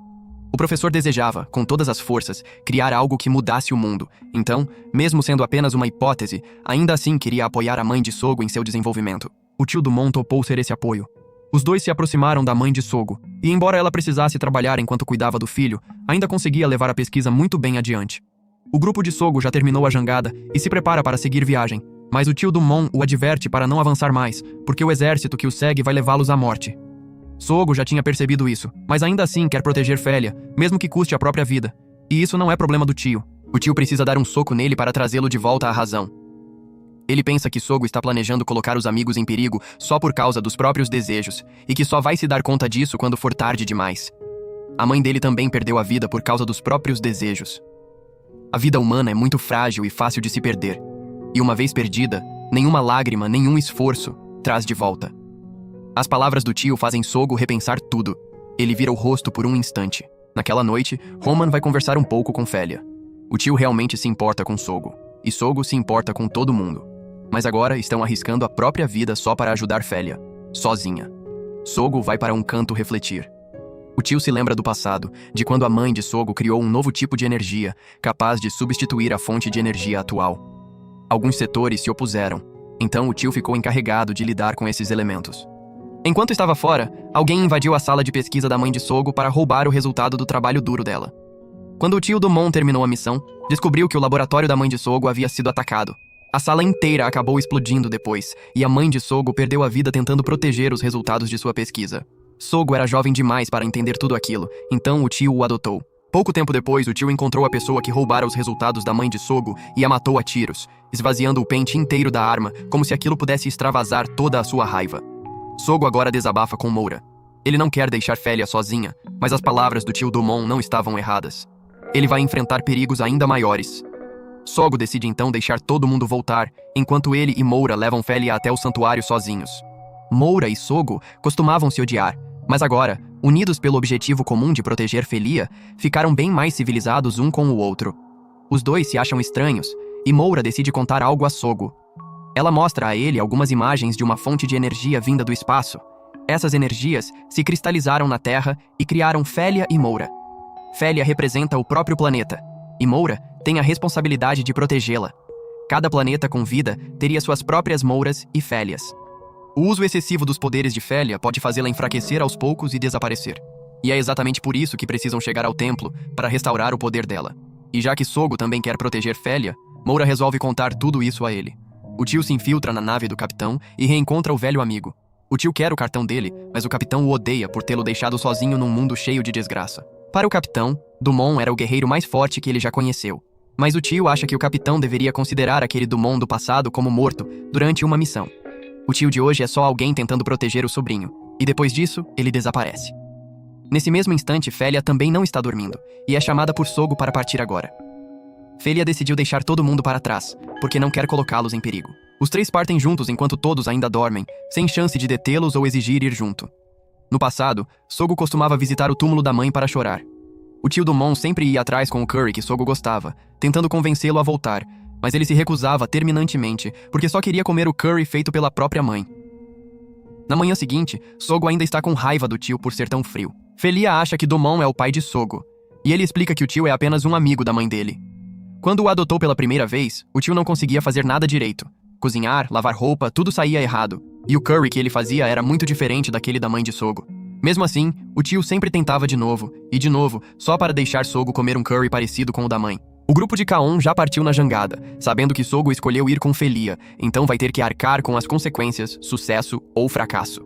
O professor desejava, com todas as forças, criar algo que mudasse o mundo. Então, mesmo sendo apenas uma hipótese, ainda assim queria apoiar a mãe de Sogo em seu desenvolvimento. O tio Dumont topou ser esse apoio. Os dois se aproximaram da mãe de Sogo, e embora ela precisasse trabalhar enquanto cuidava do filho, ainda conseguia levar a pesquisa muito bem adiante. O grupo de Sogo já terminou a jangada e se prepara para seguir viagem, mas o tio Dumont o adverte para não avançar mais, porque o exército que o segue vai levá-los à morte. Sogo já tinha percebido isso, mas ainda assim quer proteger Félia, mesmo que custe a própria vida. E isso não é problema do tio. O tio precisa dar um soco nele para trazê-lo de volta à razão. Ele pensa que Sogo está planejando colocar os amigos em perigo só por causa dos próprios desejos, e que só vai se dar conta disso quando for tarde demais. A mãe dele também perdeu a vida por causa dos próprios desejos. A vida humana é muito frágil e fácil de se perder. E uma vez perdida, nenhuma lágrima, nenhum esforço traz de volta. As palavras do tio fazem Sogo repensar tudo. Ele vira o rosto por um instante. Naquela noite, Roman vai conversar um pouco com Félia. O tio realmente se importa com Sogo, e Sogo se importa com todo mundo. Mas agora estão arriscando a própria vida só para ajudar Félia, sozinha. Sogo vai para um canto refletir. O tio se lembra do passado, de quando a mãe de Sogo criou um novo tipo de energia, capaz de substituir a fonte de energia atual. Alguns setores se opuseram, então o tio ficou encarregado de lidar com esses elementos. Enquanto estava fora, alguém invadiu a sala de pesquisa da mãe de Sogo para roubar o resultado do trabalho duro dela. Quando o tio Dumont terminou a missão, descobriu que o laboratório da mãe de Sogo havia sido atacado. A sala inteira acabou explodindo depois, e a mãe de Sogo perdeu a vida tentando proteger os resultados de sua pesquisa. Sogo era jovem demais para entender tudo aquilo, então o tio o adotou. Pouco tempo depois, o tio encontrou a pessoa que roubara os resultados da mãe de Sogo e a matou a tiros, esvaziando o pente inteiro da arma, como se aquilo pudesse extravasar toda a sua raiva. Sogo agora desabafa com Moura. Ele não quer deixar Félia sozinha, mas as palavras do tio Dumont não estavam erradas. Ele vai enfrentar perigos ainda maiores. Sogo decide então deixar todo mundo voltar, enquanto ele e Moura levam Félia até o santuário sozinhos. Moura e Sogo costumavam se odiar, mas agora, unidos pelo objetivo comum de proteger Félia, ficaram bem mais civilizados um com o outro. Os dois se acham estranhos, e Moura decide contar algo a Sogo. Ela mostra a ele algumas imagens de uma fonte de energia vinda do espaço. Essas energias se cristalizaram na Terra e criaram Félia e Moura. Félia representa o próprio planeta, e Moura tem a responsabilidade de protegê-la. Cada planeta com vida teria suas próprias Mouras e Félias. O uso excessivo dos poderes de Félia pode fazê-la enfraquecer aos poucos e desaparecer. E é exatamente por isso que precisam chegar ao templo, para restaurar o poder dela. E já que Sogo também quer proteger Félia, Moura resolve contar tudo isso a ele. O tio se infiltra na nave do capitão e reencontra o velho amigo. O tio quer o cartão dele, mas o capitão o odeia por tê-lo deixado sozinho num mundo cheio de desgraça. Para o capitão, Dumont era o guerreiro mais forte que ele já conheceu. Mas o tio acha que o capitão deveria considerar aquele Dumont do passado como morto durante uma missão. O tio de hoje é só alguém tentando proteger o sobrinho, e depois disso, ele desaparece. Nesse mesmo instante, Félia também não está dormindo, e é chamada por Sogo para partir agora. Félia decidiu deixar todo mundo para trás, porque não quer colocá-los em perigo. Os três partem juntos enquanto todos ainda dormem, sem chance de detê-los ou exigir ir junto. No passado, Sogo costumava visitar o túmulo da mãe para chorar. O tio Dumont sempre ia atrás com o curry que Sogo gostava, tentando convencê-lo a voltar, mas ele se recusava terminantemente, porque só queria comer o curry feito pela própria mãe. Na manhã seguinte, Sogo ainda está com raiva do tio por ser tão frio. Félia acha que Dumont é o pai de Sogo, e ele explica que o tio é apenas um amigo da mãe dele. Quando o adotou pela primeira vez, o tio não conseguia fazer nada direito. Cozinhar, lavar roupa, tudo saía errado. E o curry que ele fazia era muito diferente daquele da mãe de Sogo. Mesmo assim, o tio sempre tentava de novo, só para deixar Sogo comer um curry parecido com o da mãe. O grupo de Kaon já partiu na jangada, sabendo que Sogo escolheu ir com Felia, então vai ter que arcar com as consequências, sucesso ou fracasso.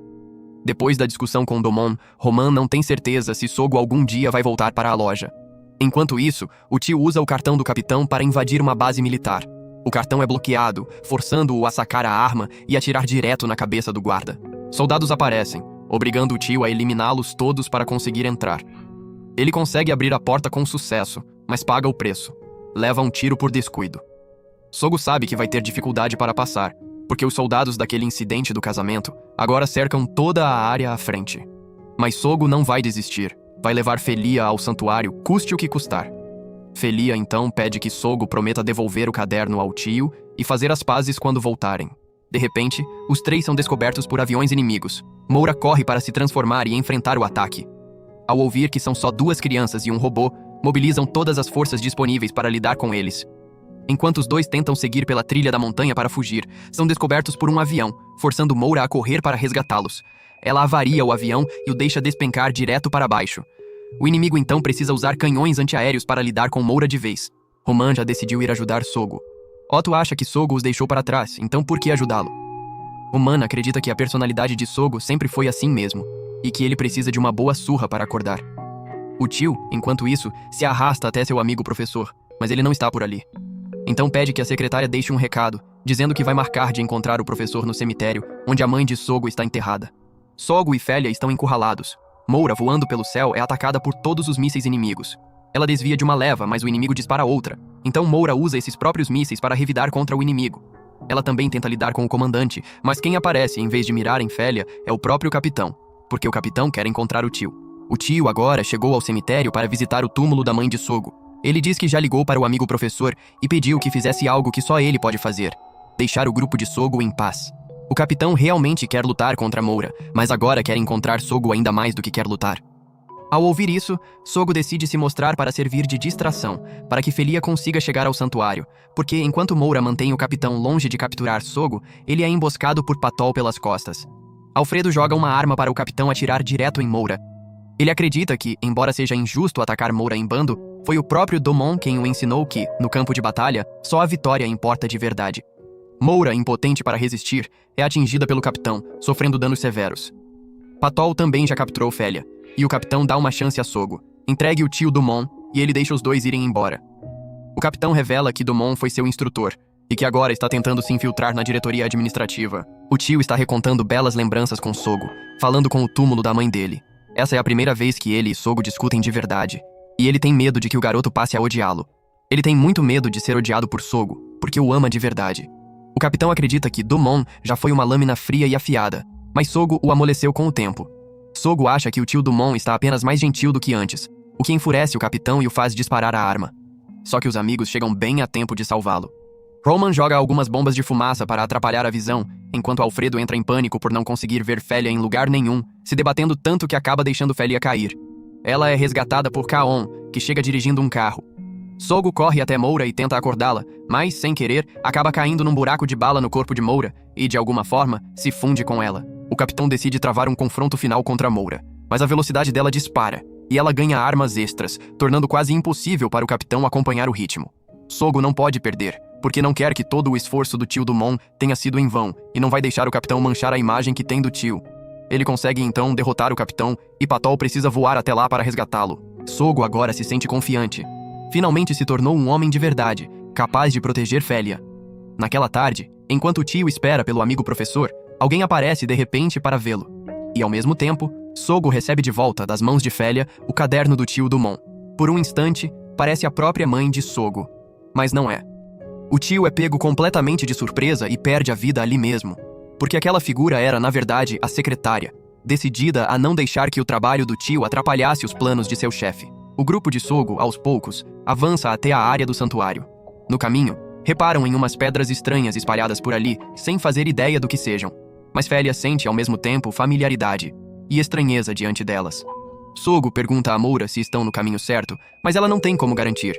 Depois da discussão com Domon, Roman não tem certeza se Sogo algum dia vai voltar para a loja. Enquanto isso, o tio usa o cartão do capitão para invadir uma base militar. O cartão é bloqueado, forçando-o a sacar a arma e atirar direto na cabeça do guarda. Soldados aparecem, obrigando o tio a eliminá-los todos para conseguir entrar. Ele consegue abrir a porta com sucesso, mas paga o preço. Leva um tiro por descuido. Sogo sabe que vai ter dificuldade para passar, porque os soldados daquele incidente do casamento agora cercam toda a área à frente. Mas Sogo não vai desistir. Vai levar Felia ao santuário, custe o que custar. Felia então pede que Sogo prometa devolver o caderno ao tio e fazer as pazes quando voltarem. De repente, os três são descobertos por aviões inimigos. Moura corre para se transformar e enfrentar o ataque. Ao ouvir que são só 2 crianças e um robô, mobilizam todas as forças disponíveis para lidar com eles. Enquanto os dois tentam seguir pela trilha da montanha para fugir, são descobertos por um avião, forçando Moura a correr para resgatá-los. Ela avaria o avião e o deixa despencar direto para baixo. O inimigo então precisa usar canhões antiaéreos para lidar com Moura de vez. Roman já decidiu ir ajudar Sogo. Otto acha que Sogo os deixou para trás, então por que ajudá-lo? Roman acredita que a personalidade de Sogo sempre foi assim mesmo, e que ele precisa de uma boa surra para acordar. O tio, enquanto isso, se arrasta até seu amigo professor, mas ele não está por ali. Então pede que a secretária deixe um recado, dizendo que vai marcar de encontrar o professor no cemitério, onde a mãe de Sogo está enterrada. Sogo e Felia estão encurralados. Moura, voando pelo céu, é atacada por todos os mísseis inimigos. Ela desvia de uma leva, mas o inimigo dispara outra. Então Moura usa esses próprios mísseis para revidar contra o inimigo. Ela também tenta lidar com o comandante, mas quem aparece em vez de mirar em Felia é o próprio capitão, porque o capitão quer encontrar o tio. O tio agora chegou ao cemitério para visitar o túmulo da mãe de Sogo. Ele diz que já ligou para o amigo professor e pediu que fizesse algo que só ele pode fazer: deixar o grupo de Sogo em paz. O capitão realmente quer lutar contra Moura, mas agora quer encontrar Sogo ainda mais do que quer lutar. Ao ouvir isso, Sogo decide se mostrar para servir de distração, para que Felia consiga chegar ao santuário, porque enquanto Moura mantém o capitão longe de capturar Sogo, ele é emboscado por Patol pelas costas. Alfredo joga uma arma para o capitão atirar direto em Moura. Ele acredita que, embora seja injusto atacar Moura em bando, foi o próprio Domon quem o ensinou que, no campo de batalha, só a vitória importa de verdade. Moura, impotente para resistir, é atingida pelo capitão, sofrendo danos severos. Patol também já capturou Felia, e o capitão dá uma chance a Sogo. Entregue o tio Domon, e ele deixa os dois irem embora. O capitão revela que Domon foi seu instrutor, e que agora está tentando se infiltrar na diretoria administrativa. O tio está recontando belas lembranças com Sogo, falando com o túmulo da mãe dele. Essa é a primeira vez que ele e Sogo discutem de verdade, e ele tem medo de que o garoto passe a odiá-lo. Ele tem muito medo de ser odiado por Sogo, porque o ama de verdade. O capitão acredita que Domon já foi uma lâmina fria e afiada, mas Sogo o amoleceu com o tempo. Sogo acha que o tio Domon está apenas mais gentil do que antes, o que enfurece o capitão e o faz disparar a arma. Só que os amigos chegam bem a tempo de salvá-lo. Roman joga algumas bombas de fumaça para atrapalhar a visão, enquanto Alfredo entra em pânico por não conseguir ver Felia em lugar nenhum, se debatendo tanto que acaba deixando Felia cair. Ela é resgatada por Kaon, que chega dirigindo um carro. Sogo corre até Moura e tenta acordá-la, mas, sem querer, acaba caindo num buraco de bala no corpo de Moura e, de alguma forma, se funde com ela. O capitão decide travar um confronto final contra Moura, mas a velocidade dela dispara, e ela ganha armas extras, tornando quase impossível para o capitão acompanhar o ritmo. Sogo não pode perder, porque não quer que todo o esforço do tio Domon tenha sido em vão, e não vai deixar o capitão manchar a imagem que tem do tio. Ele consegue então derrotar o capitão, e Patol precisa voar até lá para resgatá-lo. Sogo agora se sente confiante. Finalmente se tornou um homem de verdade, capaz de proteger Felia. Naquela tarde, enquanto o tio espera pelo amigo professor, alguém aparece de repente para vê-lo. E ao mesmo tempo, Sogo recebe de volta das mãos de Felia o caderno do tio Domon. Por um instante, parece a própria mãe de Sogo. Mas não é. O tio é pego completamente de surpresa e perde a vida ali mesmo. Porque aquela figura era, na verdade, a secretária, decidida a não deixar que o trabalho do tio atrapalhasse os planos de seu chefe. O grupo de Sogo, aos poucos, avança até a área do santuário. No caminho, reparam em umas pedras estranhas espalhadas por ali, sem fazer ideia do que sejam. Mas Felia sente ao mesmo tempo familiaridade e estranheza diante delas. Sogo pergunta a Moura se estão no caminho certo, mas ela não tem como garantir.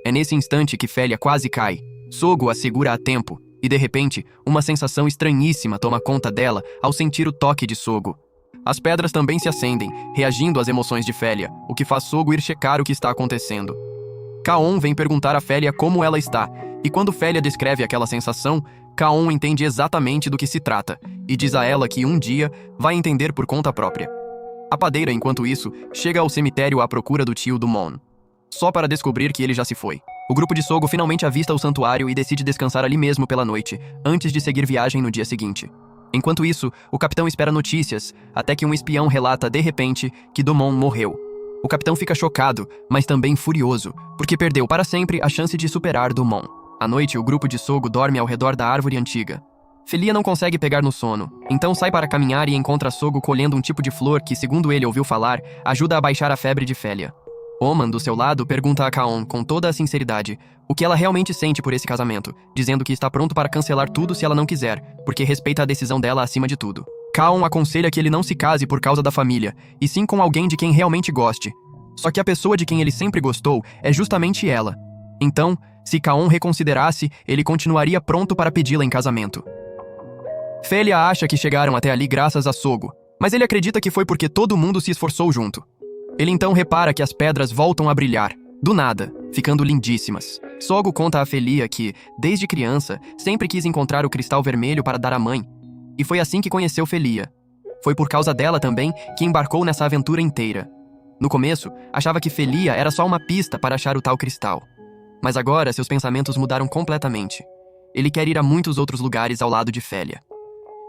É nesse instante que Felia quase cai. Sogo a segura a tempo, e de repente, uma sensação estranhíssima toma conta dela ao sentir o toque de Sogo. As pedras também se acendem, reagindo às emoções de Felia, o que faz Sogo ir checar o que está acontecendo. Kaon vem perguntar a Félia como ela está, e quando Félia descreve aquela sensação, Kaon entende exatamente do que se trata, e diz a ela que um dia vai entender por conta própria. A padeira, enquanto isso, chega ao cemitério à procura do tio do Mon, só para descobrir que ele já se foi. O grupo de Sogo finalmente avista o santuário e decide descansar ali mesmo pela noite, antes de seguir viagem no dia seguinte. Enquanto isso, o capitão espera notícias, até que um espião relata de repente que Dumont morreu. O capitão fica chocado, mas também furioso, porque perdeu para sempre a chance de superar Dumont. À noite, o grupo de Sogo dorme ao redor da árvore antiga. Felia não consegue pegar no sono, então sai para caminhar e encontra Sogo colhendo um tipo de flor que, segundo ele ouviu falar, ajuda a baixar a febre de Félia. Oman, do seu lado, pergunta a Kaon com toda a sinceridade o que ela realmente sente por esse casamento, dizendo que está pronto para cancelar tudo se ela não quiser, porque respeita a decisão dela acima de tudo. Kaon aconselha que ele não se case por causa da família, e sim com alguém de quem realmente goste. Só que a pessoa de quem ele sempre gostou é justamente ela. Então, se Kaon reconsiderasse, ele continuaria pronto para pedi-la em casamento. Félia acha que chegaram até ali graças a Sogo, mas ele acredita que foi porque todo mundo se esforçou junto. Ele então repara que as pedras voltam a brilhar, do nada, ficando lindíssimas. Sogo conta a Félia que, desde criança, sempre quis encontrar o cristal vermelho para dar à mãe, e foi assim que conheceu Félia. Foi por causa dela também que embarcou nessa aventura inteira. No começo, achava que Félia era só uma pista para achar o tal cristal. Mas agora seus pensamentos mudaram completamente. Ele quer ir a muitos outros lugares ao lado de Félia.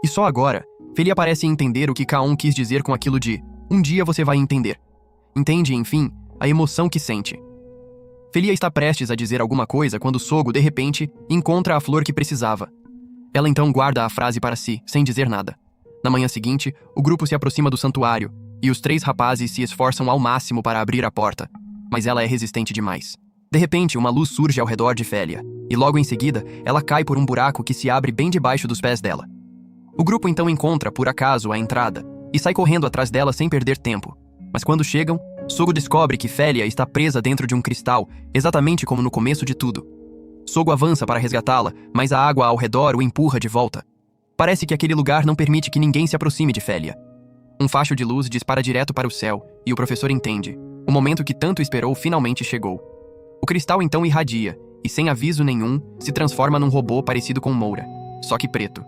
E só agora, Félia parece entender o que Kaon quis dizer com aquilo de "um dia você vai entender". Entende, enfim, a emoção que sente. Félia está prestes a dizer alguma coisa quando Sogo, de repente, encontra a flor que precisava. Ela então guarda a frase para si, sem dizer nada. Na manhã seguinte, o grupo se aproxima do santuário, e os 3 rapazes se esforçam ao máximo para abrir a porta, mas ela é resistente demais. De repente, uma luz surge ao redor de Félia, e logo em seguida, ela cai por um buraco que se abre bem debaixo dos pés dela. O grupo então encontra, por acaso, a entrada, e sai correndo atrás dela sem perder tempo. Mas quando chegam, Sogo descobre que Félia está presa dentro de um cristal, exatamente como no começo de tudo. Sogo avança para resgatá-la, mas a água ao redor o empurra de volta. Parece que aquele lugar não permite que ninguém se aproxime de Félia. Um facho de luz dispara direto para o céu, e o professor entende. O momento que tanto esperou finalmente chegou. O cristal então irradia, e sem aviso nenhum, se transforma num robô parecido com Moura, só que preto.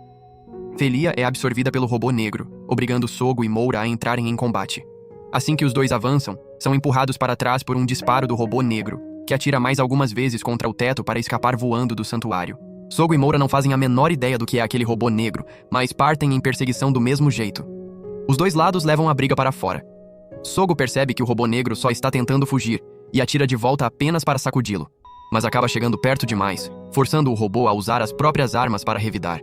Félia é absorvida pelo robô negro, obrigando Sogo e Moura a entrarem em combate. Assim que os dois avançam, são empurrados para trás por um disparo do robô negro, que atira mais algumas vezes contra o teto para escapar voando do santuário. Sogo e Moura não fazem a menor ideia do que é aquele robô negro, mas partem em perseguição do mesmo jeito. Os dois lados levam a briga para fora. Sogo percebe que o robô negro só está tentando fugir, e atira de volta apenas para sacudi-lo, mas acaba chegando perto demais, forçando o robô a usar as próprias armas para revidar.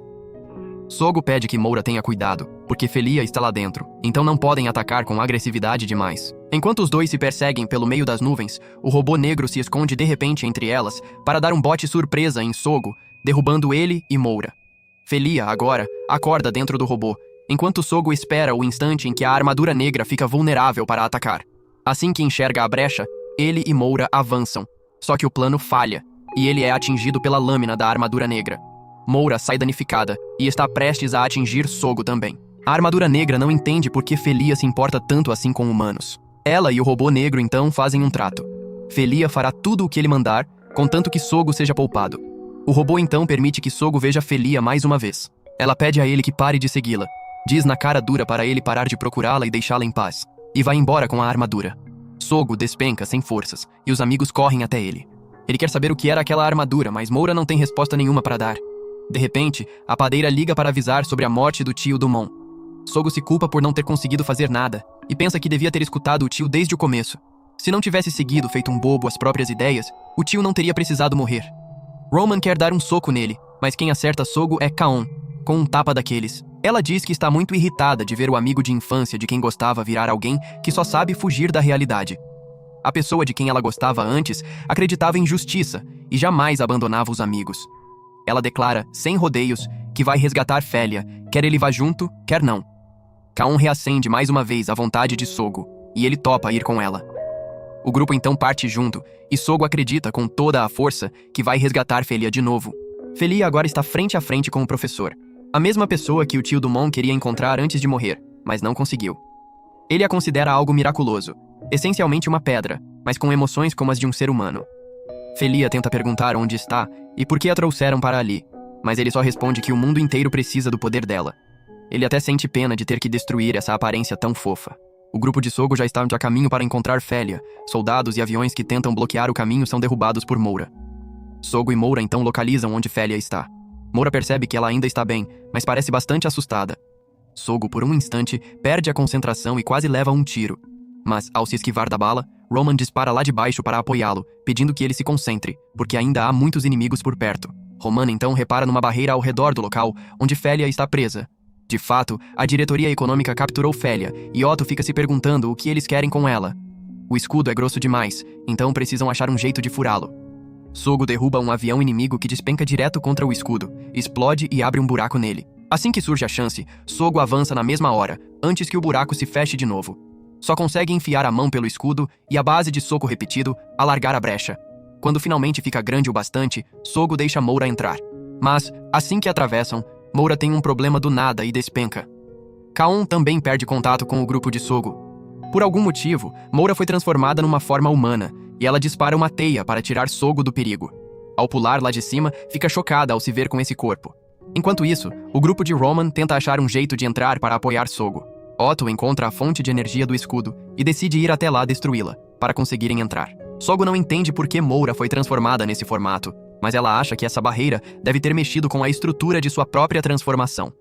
Sogo pede que Moura tenha cuidado, porque Félia está lá dentro, então não podem atacar com agressividade demais. Enquanto os dois se perseguem pelo meio das nuvens, o robô negro se esconde de repente entre elas para dar um bote surpresa em Sogo, derrubando ele e Moura. Félia, agora, acorda dentro do robô, enquanto Sogo espera o instante em que a armadura negra fica vulnerável para atacar. Assim que enxerga a brecha, ele e Moura avançam, só que o plano falha, e ele é atingido pela lâmina da armadura negra. Moura sai danificada e está prestes a atingir Sogo também. A armadura negra não entende por que Félia se importa tanto assim com humanos. Ela e o robô negro então fazem um trato. Félia fará tudo o que ele mandar, contanto que Sogo seja poupado. O robô então permite que Sogo veja Félia mais uma vez. Ela pede a ele que pare de segui-la, diz na cara dura para ele parar de procurá-la e deixá-la em paz, e vai embora com a armadura. Sogo despenca sem forças, e os amigos correm até ele. Ele quer saber o que era aquela armadura, mas Moura não tem resposta nenhuma para dar. De repente, a padeira liga para avisar sobre a morte do tio Dumont. Sogo se culpa por não ter conseguido fazer nada, e pensa que devia ter escutado o tio desde o começo. Se não tivesse seguido feito um bobo as próprias ideias, o tio não teria precisado morrer. Roman quer dar um soco nele, mas quem acerta Sogo é Kaon, com um tapa daqueles. Ela diz que está muito irritada de ver o amigo de infância de quem gostava virar alguém que só sabe fugir da realidade. A pessoa de quem ela gostava antes acreditava em justiça e jamais abandonava os amigos. Ela declara, sem rodeios, que vai resgatar Félia, quer ele vá junto, quer não. Kaon reacende mais uma vez a vontade de Sogo, e ele topa ir com ela. O grupo então parte junto, e Sogo acredita com toda a força que vai resgatar Félia de novo. Félia agora está frente a frente com o professor, a mesma pessoa que o tio Dumont queria encontrar antes de morrer, mas não conseguiu. Ele a considera algo miraculoso, essencialmente uma pedra, mas com emoções como as de um ser humano. Felia tenta perguntar onde está e por que a trouxeram para ali, mas ele só responde que o mundo inteiro precisa do poder dela. Ele até sente pena de ter que destruir essa aparência tão fofa. O grupo de Sogo já está a caminho para encontrar Felia. Soldados e aviões que tentam bloquear o caminho são derrubados por Moura. Sogo e Moura então localizam onde Felia está. Moura percebe que ela ainda está bem, mas parece bastante assustada. Sogo, por um instante, perde a concentração e quase leva um tiro. Mas, ao se esquivar da bala, Roman dispara lá de baixo para apoiá-lo, pedindo que ele se concentre, porque ainda há muitos inimigos por perto. Roman então repara numa barreira ao redor do local, onde Felia está presa. De fato, a diretoria econômica capturou Felia, e Otto fica se perguntando o que eles querem com ela. O escudo é grosso demais, então precisam achar um jeito de furá-lo. Sogo derruba um avião inimigo que despenca direto contra o escudo, explode e abre um buraco nele. Assim que surge a chance, Sogo avança na mesma hora, antes que o buraco se feche de novo. Só consegue enfiar a mão pelo escudo e, à base de soco repetido, alargar a brecha. Quando finalmente fica grande o bastante, Sogo deixa Moura entrar. Mas, assim que atravessam, Moura tem um problema do nada e despenca. Kaon também perde contato com o grupo de Sogo. Por algum motivo, Moura foi transformada numa forma humana, e ela dispara uma teia para tirar Sogo do perigo. Ao pular lá de cima, fica chocada ao se ver com esse corpo. Enquanto isso, o grupo de Roman tenta achar um jeito de entrar para apoiar Sogo. Otto encontra a fonte de energia do escudo e decide ir até lá destruí-la, para conseguirem entrar. Sogo não entende por que Moura foi transformada nesse formato, mas ela acha que essa barreira deve ter mexido com a estrutura de sua própria transformação.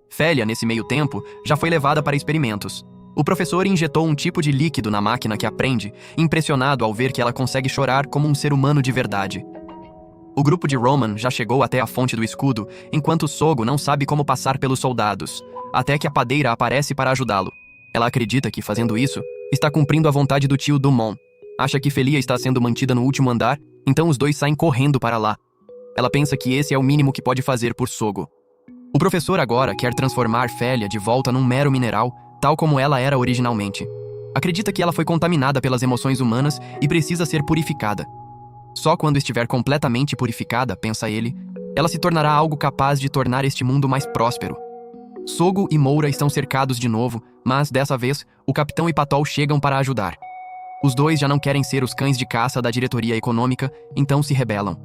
Felia, nesse meio tempo, já foi levada para experimentos. O professor injetou um tipo de líquido na máquina que aprende, impressionado ao ver que ela consegue chorar como um ser humano de verdade. O grupo de Roman já chegou até a fonte do escudo, enquanto Sogo não sabe como passar pelos soldados, até que a padeira aparece para ajudá-lo. Ela acredita que, fazendo isso, está cumprindo a vontade do tio Dumont. Acha que Felia está sendo mantida no último andar, então os dois saem correndo para lá. Ela pensa que esse é o mínimo que pode fazer por Sogo. O professor agora quer transformar Felia de volta num mero mineral, tal como ela era originalmente. Acredita que ela foi contaminada pelas emoções humanas e precisa ser purificada. Só quando estiver completamente purificada, pensa ele, ela se tornará algo capaz de tornar este mundo mais próspero. Sogo e Moura estão cercados de novo, mas, dessa vez, o capitão e Patol chegam para ajudar. Os dois já não querem ser os cães de caça da diretoria econômica, então se rebelam.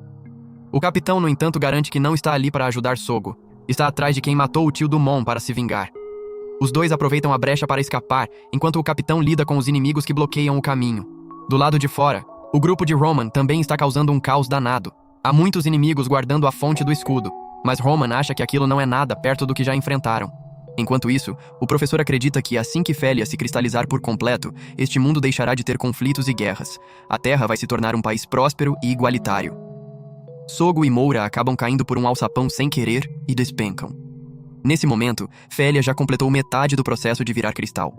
O capitão, no entanto, garante que não está ali para ajudar Sogo. Está atrás de quem matou o tio Dumont para se vingar. Os dois aproveitam a brecha para escapar, enquanto o capitão lida com os inimigos que bloqueiam o caminho. Do lado de fora, o grupo de Roman também está causando um caos danado. Há muitos inimigos guardando a fonte do escudo, mas Roman acha que aquilo não é nada perto do que já enfrentaram. Enquanto isso, o professor acredita que assim que Felia se cristalizar por completo, este mundo deixará de ter conflitos e guerras. A Terra vai se tornar um país próspero e igualitário. Sogo e Moura acabam caindo por um alçapão sem querer e despencam. Nesse momento, Felia já completou metade do processo de virar cristal.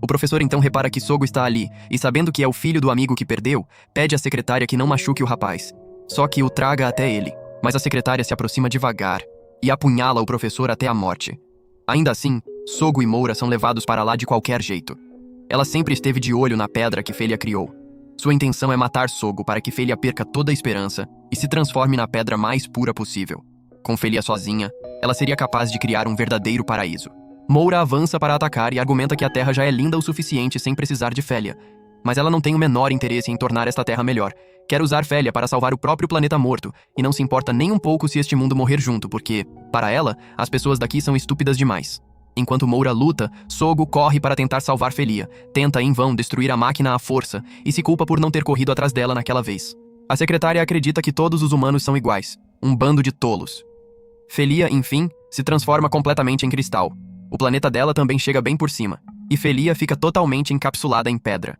O professor então repara que Sogo está ali, e sabendo que é o filho do amigo que perdeu, pede à secretária que não machuque o rapaz. Só que o traga até ele, mas a secretária se aproxima devagar e apunhala o professor até a morte. Ainda assim, Sogo e Moura são levados para lá de qualquer jeito. Ela sempre esteve de olho na pedra que Felia criou. Sua intenção é matar Sogo para que Felia perca toda a esperança e se transforme na pedra mais pura possível. Com Felia sozinha, ela seria capaz de criar um verdadeiro paraíso. Moura avança para atacar e argumenta que a Terra já é linda o suficiente sem precisar de Felia. Mas ela não tem o menor interesse em tornar esta Terra melhor. Quer usar Felia para salvar o próprio planeta morto, e não se importa nem um pouco se este mundo morrer junto, porque, para ela, as pessoas daqui são estúpidas demais. Enquanto Moura luta, Sogo corre para tentar salvar Felia, tenta em vão destruir a máquina à força, e se culpa por não ter corrido atrás dela naquela vez. A secretária acredita que todos os humanos são iguais, um bando de tolos. Felia, enfim, se transforma completamente em cristal. O planeta dela também chega bem por cima, e Felia fica totalmente encapsulada em pedra.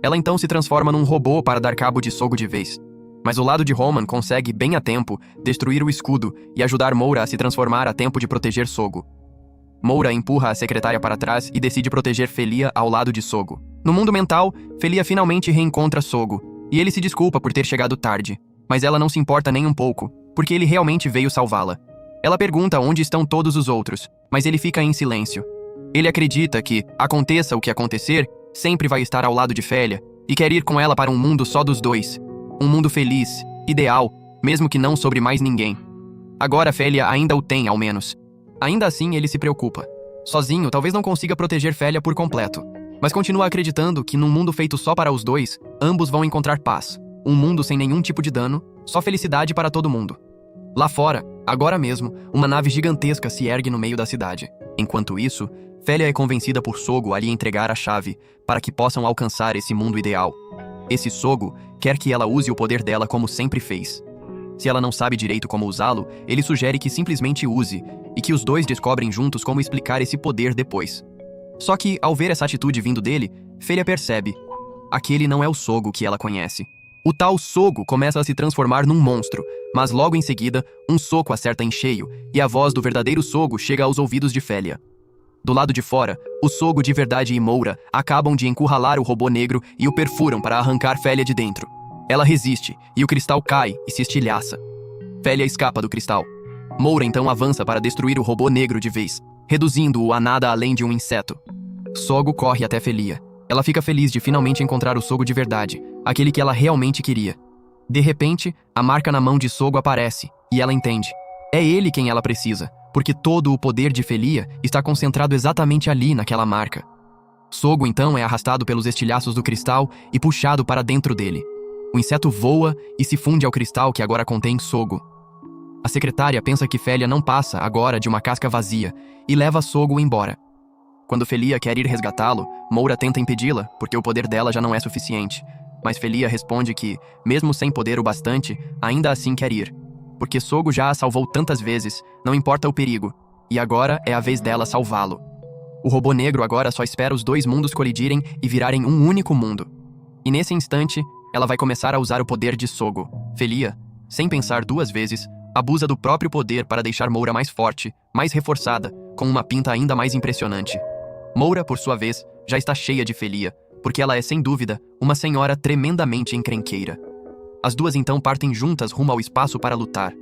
Ela então se transforma num robô para dar cabo de Sogo de vez. Mas o lado de Roman consegue, bem a tempo, destruir o escudo e ajudar Moura a se transformar a tempo de proteger Sogo. Moura empurra a secretária para trás e decide proteger Felia ao lado de Sogo. No mundo mental, Felia finalmente reencontra Sogo, e ele se desculpa por ter chegado tarde, mas ela não se importa nem um pouco, porque ele realmente veio salvá-la. Ela pergunta onde estão todos os outros, mas ele fica em silêncio. Ele acredita que, aconteça o que acontecer, sempre vai estar ao lado de Felia e quer ir com ela para um mundo só dos dois. Um mundo feliz, ideal, mesmo que não sobre mais ninguém. Agora Felia ainda o tem, ao menos. Ainda assim, ele se preocupa. Sozinho, talvez não consiga proteger Felia por completo, mas continua acreditando que num mundo feito só para os dois, ambos vão encontrar paz. Um mundo sem nenhum tipo de dano, só felicidade para todo mundo. Lá fora, agora mesmo, uma nave gigantesca se ergue no meio da cidade. Enquanto isso, Félia é convencida por Sogo a lhe entregar a chave para que possam alcançar esse mundo ideal. Esse Sogo quer que ela use o poder dela como sempre fez. Se ela não sabe direito como usá-lo, ele sugere que simplesmente use, e que os dois descobrem juntos como explicar esse poder depois. Só que, ao ver essa atitude vindo dele, Félia percebe: aquele não é o Sogo que ela conhece. O tal Sogo começa a se transformar num monstro, mas logo em seguida, um soco acerta em cheio, e a voz do verdadeiro Sogo chega aos ouvidos de Félia. Do lado de fora, o Sogo de verdade e Moura acabam de encurralar o robô negro e o perfuram para arrancar Félia de dentro. Ela resiste, e o cristal cai e se estilhaça. Félia escapa do cristal. Moura então avança para destruir o robô negro de vez, reduzindo-o a nada além de um inseto. Sogo corre até Félia. Ela fica feliz de finalmente encontrar o Sogo de verdade, aquele que ela realmente queria. De repente, a marca na mão de Sogo aparece, e ela entende. É ele quem ela precisa, porque todo o poder de Félia está concentrado exatamente ali naquela marca. Sogo então é arrastado pelos estilhaços do cristal e puxado para dentro dele. O inseto voa e se funde ao cristal que agora contém Sogo. A secretária pensa que Félia não passa agora de uma casca vazia e leva Sogo embora. Quando Félia quer ir resgatá-lo, Moura tenta impedi-la, porque o poder dela já não é suficiente. Mas Félia responde que, mesmo sem poder o bastante, ainda assim quer ir. Porque Sogo já a salvou tantas vezes, não importa o perigo, e agora é a vez dela salvá-lo. O robô negro agora só espera os dois mundos colidirem e virarem um único mundo. E nesse instante, ela vai começar a usar o poder de Sogo. Félia, sem pensar duas vezes, abusa do próprio poder para deixar Moura mais forte, mais reforçada, com uma pinta ainda mais impressionante. Moura, por sua vez, já está cheia de Félia, porque ela é, sem dúvida, uma senhora tremendamente encrenqueira. As duas então partem juntas rumo ao espaço para lutar.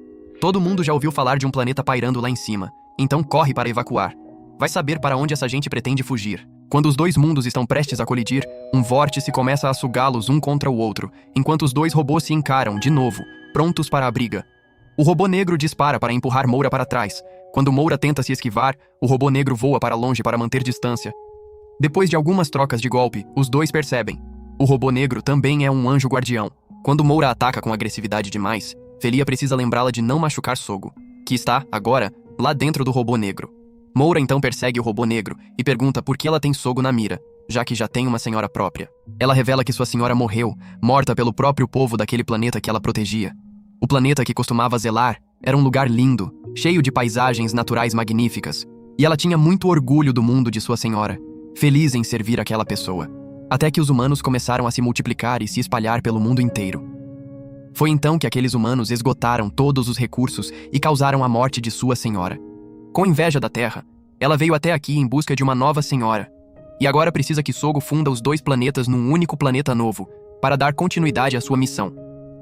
Todo mundo já ouviu falar de um planeta pairando lá em cima, então corre para evacuar. Vai saber para onde essa gente pretende fugir. Quando os dois mundos estão prestes a colidir, um vórtice começa a sugá-los um contra o outro, enquanto os dois robôs se encaram, de novo, prontos para a briga. O robô negro dispara para empurrar Moura para trás. Quando Moura tenta se esquivar, o robô negro voa para longe para manter distância. Depois de algumas trocas de golpe, os dois percebem. O robô negro também é um anjo guardião. Quando Moura ataca com agressividade demais, Félia precisa lembrá-la de não machucar Sogo, que está, agora, lá dentro do robô negro. Moura então persegue o robô negro e pergunta por que ela tem Sogo na mira, já que já tem uma senhora própria. Ela revela que sua senhora morreu, morta pelo próprio povo daquele planeta que ela protegia. O planeta que costumava zelar era um lugar lindo, cheio de paisagens naturais magníficas, e ela tinha muito orgulho do mundo de sua senhora, feliz em servir aquela pessoa, até que os humanos começaram a se multiplicar e se espalhar pelo mundo inteiro. Foi então que aqueles humanos esgotaram todos os recursos e causaram a morte de sua senhora. Com inveja da Terra, ela veio até aqui em busca de uma nova senhora, e agora precisa que Sogo funda os dois planetas num único planeta novo, para dar continuidade à sua missão.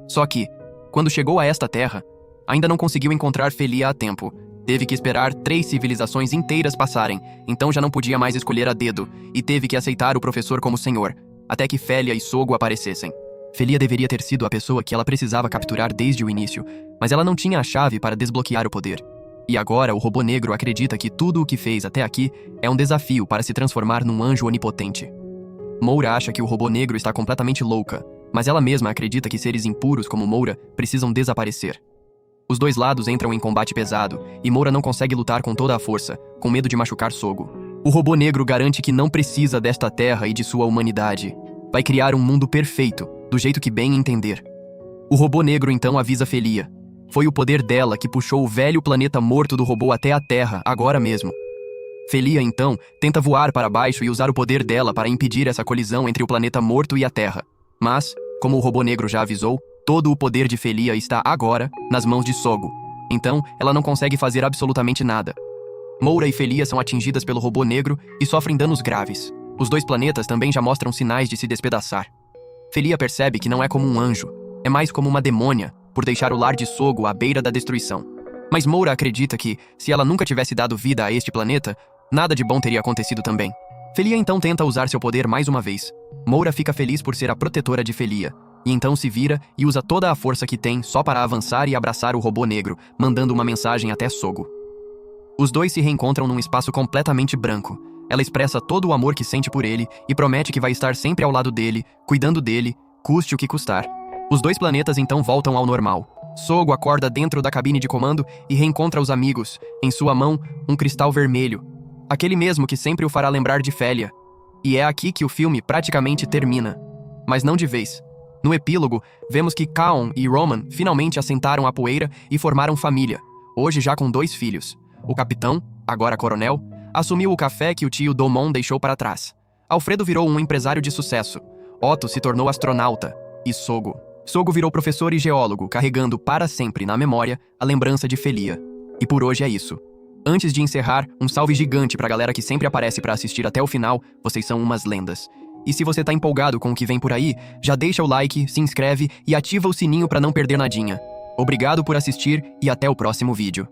Só que, quando chegou a esta Terra, ainda não conseguiu encontrar Félia a tempo. Teve que esperar 3 civilizações inteiras passarem, então já não podia mais escolher a dedo, e teve que aceitar o professor como senhor, até que Félia e Sogo aparecessem. Félia deveria ter sido a pessoa que ela precisava capturar desde o início, mas ela não tinha a chave para desbloquear o poder. E agora o robô negro acredita que tudo o que fez até aqui é um desafio para se transformar num anjo onipotente. Moura acha que o robô negro está completamente louca, mas ela mesma acredita que seres impuros como Moura precisam desaparecer. Os dois lados entram em combate pesado, e Moura não consegue lutar com toda a força, com medo de machucar Sogo. O robô negro garante que não precisa desta terra e de sua humanidade. Vai criar um mundo perfeito, do jeito que bem entender. O robô negro então avisa Félia. Foi o poder dela que puxou o velho planeta morto do robô até a Terra, agora mesmo. Félia, então, tenta voar para baixo e usar o poder dela para impedir essa colisão entre o planeta morto e a Terra. Mas, como o robô negro já avisou, todo o poder de Félia está agora nas mãos de Sogo. Então, ela não consegue fazer absolutamente nada. Moura e Félia são atingidas pelo robô negro e sofrem danos graves. Os dois planetas também já mostram sinais de se despedaçar. Félia percebe que não é como um anjo, é mais como uma demônia, por deixar o lar de Sogo à beira da destruição. Mas Moura acredita que, se ela nunca tivesse dado vida a este planeta, nada de bom teria acontecido também. Félia então tenta usar seu poder mais uma vez. Moura fica feliz por ser a protetora de Félia, e então se vira e usa toda a força que tem só para avançar e abraçar o robô negro, mandando uma mensagem até Sogo. Os dois se reencontram num espaço completamente branco. Ela expressa todo o amor que sente por ele e promete que vai estar sempre ao lado dele, cuidando dele, custe o que custar. Os dois planetas então voltam ao normal. Sogo acorda dentro da cabine de comando e reencontra os amigos, em sua mão, um cristal vermelho. Aquele mesmo que sempre o fará lembrar de Félia. E é aqui que o filme praticamente termina. Mas não de vez. No epílogo, vemos que Kaon e Roman finalmente assentaram a poeira e formaram família, hoje já com 2 filhos. O capitão, agora coronel, assumiu o café que o tio Domon deixou para trás. Alfredo virou um empresário de sucesso. Otto se tornou astronauta. E Sogo virou professor e geólogo, carregando para sempre na memória a lembrança de Felia. E por hoje é isso. Antes de encerrar, um salve gigante pra galera que sempre aparece pra assistir até o final, vocês são umas lendas. E se você tá empolgado com o que vem por aí, já deixa o like, se inscreve e ativa o sininho pra não perder nadinha. Obrigado por assistir e até o próximo vídeo.